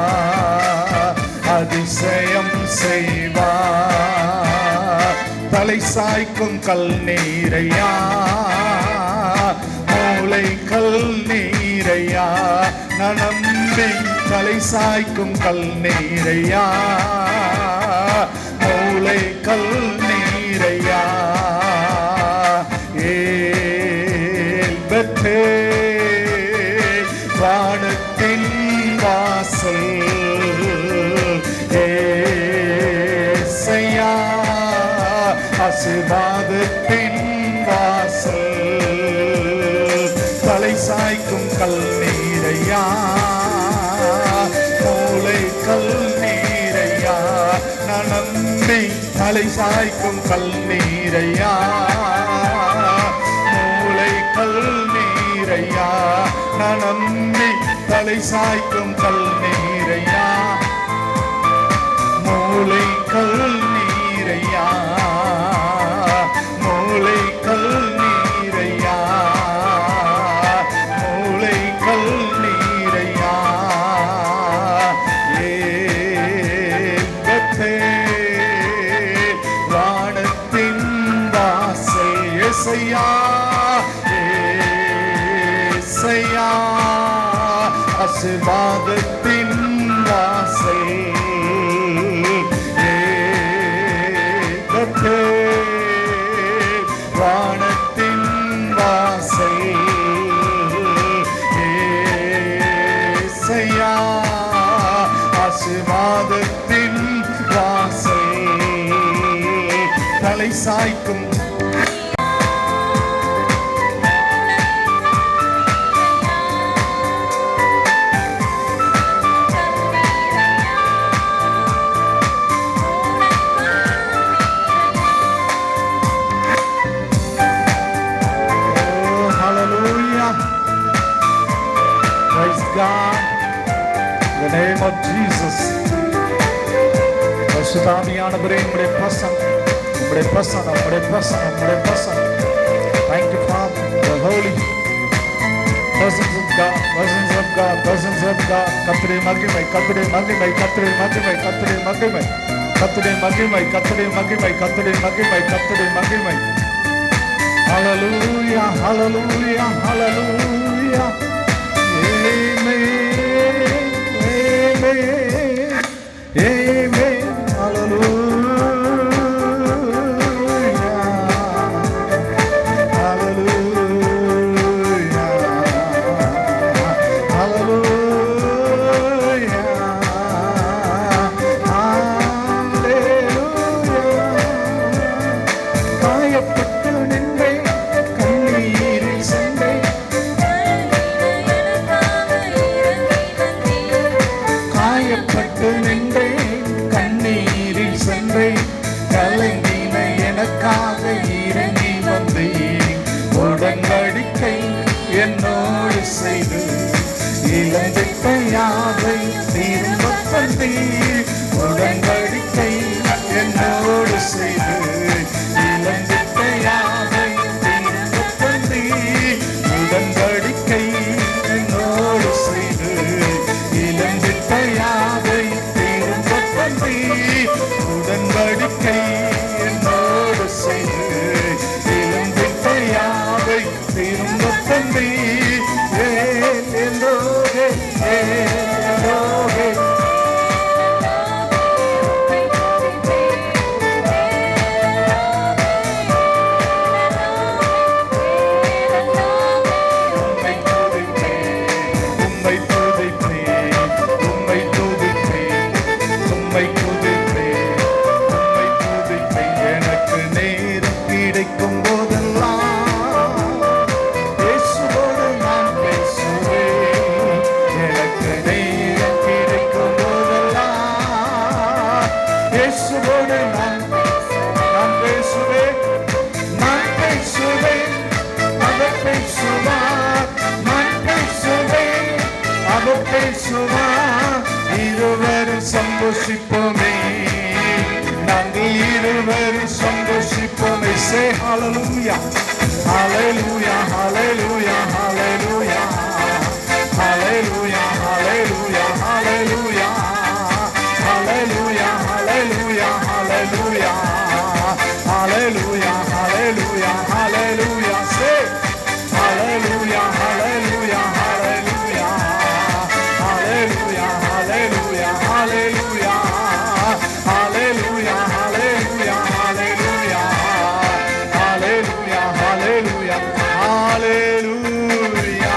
அதிசயம் செய்வார். தலை சாய்க்கும் கல் நீரையா, மூளை கல் நீரையா, நான் நம்பி தலை சாய்க்கும் கல் நீரையா, மூளை கல் நீரையா. வானத்தின் வாசல் ஏசையா, ஆசீர்வாதத்தின் வாசல் தலை சாய்க்கும் கல் நீரையா, மூளை கல் நீரையா. நான் நம்பி தலை சாய்க்கும் கல் நீரையா, மூளை கல் நீரையா. நான் நம்பி தலை சாய்க்கும் கல் நீரையா, மூளை கல் நீரையா, மூளை கல் நீரையா, மூளை கல் நீரையா. வானத்தின் வாசல் ஏசையா, ஏசையா, ஆசீர்வாதத்தின் வாசல் வானத்தின் வாசல் ஏசையா, ஆசீர்வாதத்தின் வாசல் தலை சாய்க்கும் the name of Jesus. பரிசுத்தாவியானவரே, உம்முடைய பிரசன்னம், உம்முடைய பிரசன்னம், உம்முடைய பிரசன்னம், உம்முடைய பிரசன்னம். Thank you, Father, the holy presence of God, presence of God, presence of God. கர்த்தருடைய மகிமை, கர்த்தருடைய மகிமை, கர்த்தருடைய மகிமை, கர்த்தருடைய மகிமை, கர்த்தருடைய மகிமை, கர்த்தருடைய மகிமை, கர்த்தருடைய மகிமை, கர்த்தருடைய மகிமை. Hallelujah, hallelujah, hallelujah. Amen, amen, amen, hallelujah, hallelujah, hallelujah, hallelujah. காயப்பட்டு நின்றேன், கண்ணீரில் சென்றேன், காயப்பட்டு நின்றேன், கண்ணீரில் சென்றேன், கலங்கின எனக்காக இறங்கி வந்தேன். உடன்படிக்கை என்னோடு செய்து இழந்திட்ட யாவை திரும்ப தந்தீர். உடன்படிக்கை என்னோடு செய்து இழந்திட்ட யாவை திரும்ப தந்தீர். உடன்படிக்கை என்னோடு செய்து இழந்திட்ட யாவை திரும்ப தந்தீர். உடன்படிக்கை என்னோடு செய்து இழந்திட்ட யாவை திரும்ப தந்தீர். ஏலோகே, ஏலோகே, உம்மை துதிப்பேன், உம்மை துதிப்பேன், உம்மை துதிப்பேன், உம்மை துதிப்பேன். எனக்கு நேரம் கிடைக்கும் போதெல்லாம் இயேசுவோடு நான் பேசுவேன். எனக்கு நேரம் கிடைக்கும் போதெல்லாம் இயேசுவோடு நான் பேசுவேன். நான் பேசுவேன், அவர் பேசுவார். நான் பேசுவேன், அவர் பேசுவார். இருவரும் சந்தோஷிப்போமே, நாங்கள் இருவரும் சந்தோஷிப்போமே. Say hallelujah, hallelujah, hallelujah, hallelujah, hallelujah, hallelujah, hallelujah, hallelujah, hallelujah, hallelujah, hallelujah, hallelujah, hallelujah. Say hallelujah, hallelujah, hallelujah, hallelujah, ஹalleluya ஹalleluya ஹalleluya ஹalleluya ஹalleluya ஹalleluya ஹalleluya.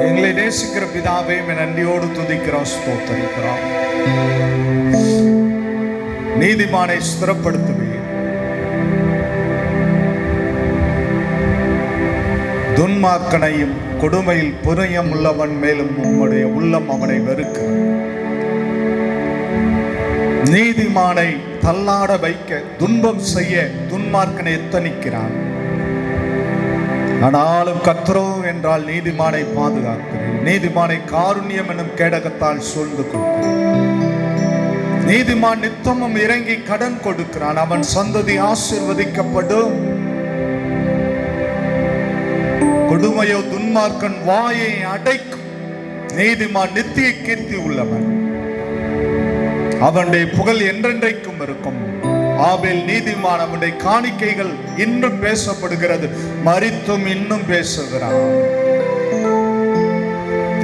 எங்களை நேசிக்கிற பிதாவே, நன்றியோடு துதிக்கிறோம், ஸ்தோத்திரிக்கிறோம். நீதிமானை ஸ்திரப்படுத்துவீர், துன்மார்க்கனையும் கொடுமையில் புரியம் உள்ளவன் மேலும் உம்முடைய உள்ளம் அவனை வெறுக்கிறது. நீதிமானை தள்ளாட வைக்க, துன்பம் செய்ய துன்மார்க்கனை எத்தனிக்கிறான். ஆனாலும் கர்த்தரோ என்றால் நீதிமானை பாதுகாக்கிறேன். நீதிமானை காருண்யம் என்னும் கேடகத்தால் சூழ்ந்து கொள்கிறேன். நீதிமான் நித்தமும் இறங்கி கடன் கொடுக்கிறான். அவன் சந்ததி ஆசீர்வதிக்கப்படும். கொடுமையோ துன்மார்க்கன் வாயை அடைக்கும். நீதிமான் நித்திய கீர்த்தி உள்ளவன், அவனுடைய புகழ் என்றென்றைக்கும் இருக்கும். ஆபேல் நீதிமான், அவனுடைய காணிக்கைகள் இன்னும் பேசப்படுகிறது, மரித்தும் இன்னும் பேசுகிறான்.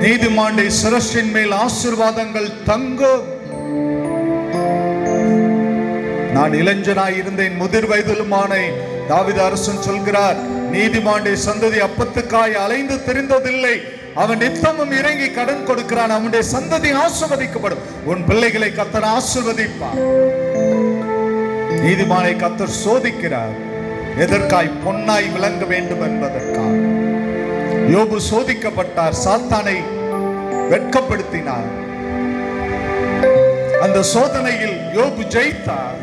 நீதிமானுடைய சிரசின் மேல் ஆசீர்வாதங்கள் தங்கும். நான் இளைஞனாய் இருந்தேன், முதிர் வயதிலுமான தாவீது அரசன் சொல்கிறார், நீதிமானுடைய சந்ததி அப்பத்துக்காய் அலைந்து தெரிந்ததில்லை. அவன் நித்தமும் இறங்கி கடன் கொடுக்கிறான். அவனுடைய சந்ததி ஆசீர்வதிக்கப்படும். உன் பிள்ளைகளை கர்த்தர் ஆசீர்வதிப்பார். நீதிமானை கர்த்தர் சோதிக்கிறார். எதற்காய்? பொன்னாய் விளங்க வேண்டும் என்பதற்காக. யோபு சோதிக்கப்பட்டார், சாத்தானை வெட்கப்படுத்தினார். அந்த சோதனையில் யோபு ஜெயித்தார்.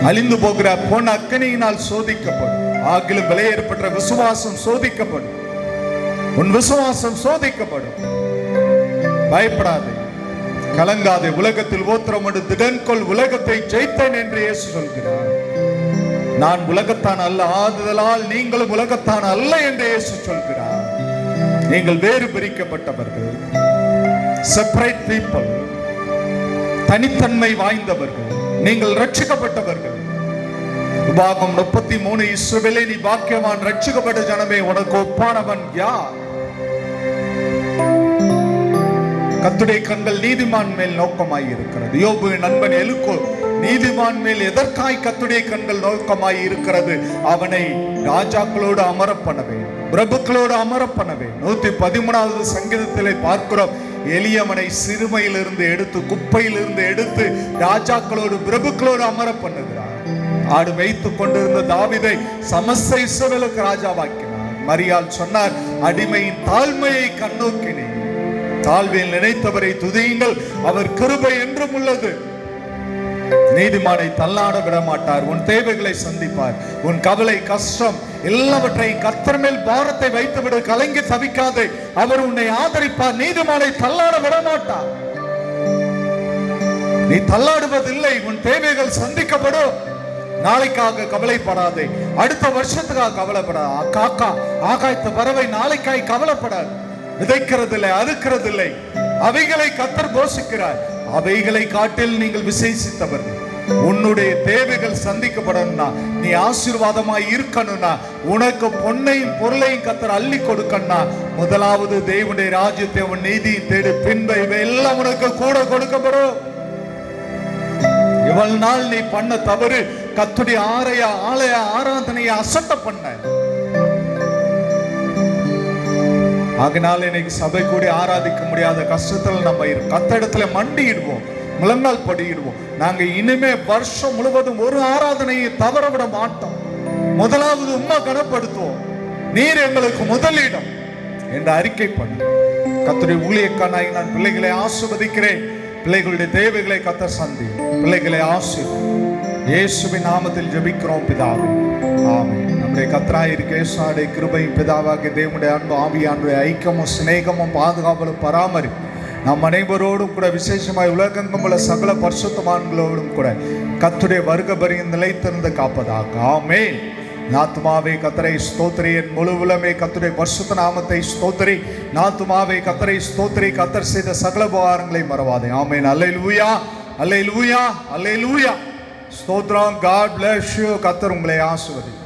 அழிந்து போகிற பொன் அக்கினியினால் சோதிக்கப்படும். ஆகிலும் விலையேறப்பட்ட விசுவாசம் சோதிக்கப்படும். உன் விசுவாசம் சோதிக்கப்படும். பயப்படாதே, கலங்காதே. உலகத்தில் ஓத்திரமடு திடன்கொள், உலகத்தை ஜெயித்தேன் என்று இயேசு சொல்கிறார். நான் உலகத்தான் அல்ல, ஆதலால் நீங்களும் உலகத்தான் அல்ல என்று இயேசு சொல்கிறார். நீங்கள் வேறு பிரிக்கப்பட்டவர்கள், செப்பரேட் பீப்பிள், தனித்தன்மை வாய்ந்தவர்கள். நீங்கள் ரட்சிக்கப்பட்டவர்கள். உபாகம் 33, இஸ்ரவேலே நீ பாக்கியவான், ரட்சிக்கப்பட்ட ஜனமே, உனக்கு ஒப்பானவன் யார்? கர்த்தருடைய கண்கள் நீதிமான் மேல் நோக்கமாய் இருக்கிறது. யோபுவின் நண்பன் எலுக்கோ, நீதிமான் மேல் எதற்காய் கர்த்தருடைய கண்கள் நோக்கமாய் இருக்கிறது? அவனை ராஜாக்களோடு அமரப்பண்ணவேன், பிரபுக்களோடு அமரப்பண்ணவேன். 113வது சங்கீதத்திலே பார்க்கிறோம், எளியவனை சிறுமையிலிருந்து எடுத்து, குப்பையிலிருந்து எடுத்து ராஜாக்களோடு பிரபுக்களோடு அமர பண்ணுகிறார். ஆடு வைத்துக் கொண்டிருந்த தாவீதை சமஸ்த இஸ்ரவேலுக்கு ராஜாவாக்கினார். மரியாள் சொன்னார், அடிமையின் தாழ்மையை கண்ணோக்கினேன். தாழ்வில் நினைத்தவரை துதியுங்கள், அவர் கிருபை என்றும் உள்ளது. நீதிமானை தள்ளாட விட மாட்டார். உன் தேவைகளை சந்திப்பார். உன் கவலை, கஷ்டம் எல்லாவற்றையும் கர்த்தர் மேல் பாரத்தை வைத்துவிடு. கலங்கி தவிக்காதே, அவர் உன்னை ஆதரிப்பார். நீதிமானை தள்ளாட விட மாட்டார். நீ தள்ளாடுவதில்லை, உன் தேவைகள் சந்திக்கப்படும். நாளைக்காக கவலைப்படாதே, அடுத்த வருஷத்துக்காக கவலைப்படாத. காக்கா, ஆகாயத்து பறவை நாளைக்காய் கவலைப்படாது. விதைக்கிறதில்லை, அறுக்கிறதில்லை. அவைகளை கர்த்தர் போஷிக்கிறார். அவைகளை காட்டில் நீங்கள் விசேஷித்தவர்கள். உன்னுடைய தேவைகள் சந்திக்கப்படணும்னா, நீ ஆசீர்வாதமாய் இருக்கணும்னா, உனக்கு பொன்னையும் பொருளையும் கர்த்தர் அள்ளி கொடுக்கணும்னா, முதலாவது தேவனுடைய ராஜ்யத்தை, அவன் நீதியை தேடு. பின்பு இவையெல்லாம் உனக்கு கூட கொடுக்கப்படும். இவ்வளவு நாள் நீ பண்ண தவறு, கர்த்தருடைய ஆலய ஆராதனையை அசட்ட பண்ண. ஆகினால இன்னைக்கு சபை கூடி ஆராதிக்க முடியாத கஷ்டத்துல நம்ம கத்தடத்துல மண்டிடுவோம், முழங்கால் படியிடுவோம். நாங்க இனிமே வருஷம் முழுவதும் ஒரு ஆராதனையை தவற விட மாட்டோம். முதலாவது உம்மை கனப்படுத்துவோம். நீர் எங்களுக்கு முதலிடம் என்று அறிக்கை பண்ணு. கர்த்தருடைய ஊழியக்கானாய் நான் பிள்ளைகளை ஆசீர்வதிக்கிறேன். பிள்ளைகளுடைய தேவைகளை கர்த்தர் சந்தி. பிள்ளைகளை ஆசீர்வதி. இயேசுவின் நாமத்தில் ஜெபிக்கிறோம் பிதாவே, ஆமென். நம்முடைய கர்த்தராகிய இயேசுவுடைய கிருபையும் பிதாவாகிய தேவனுடைய அன்பு ஆவியானுடைய ஐக்கியமும் சிநேகமும் பாதுகாவலும் பராமரிப்பு நம் அனைவரோடும் கூட, விசேஷமாய் உலகெங்கும் உள்ள சகல பரிசுத்தவான்களோடும் கூட கர்த்தருடைய வருகை பரியந்தம் நிலைத்திருந்து காப்பதாக. ஆமென். நாத்துமாவே கர்த்தரை ஸ்தோத்திரி, என் முழு உலகமே கர்த்தருடைய பரிசுத்த நாமத்தை ஸ்தோத்திரி. நாத்துமாவே கர்த்தரை ஸ்தோத்திரி, கர்த்தர் செய்த சகல உபகாரங்களை மறவாதே. ஆமென். அல்லேலூயா, அல்லேலூயா, அல்லேலூயா. ஸ்தோத்திரம். God bless you. கர்த்தர் உங்களை ஆசீர்வதிப்பார்.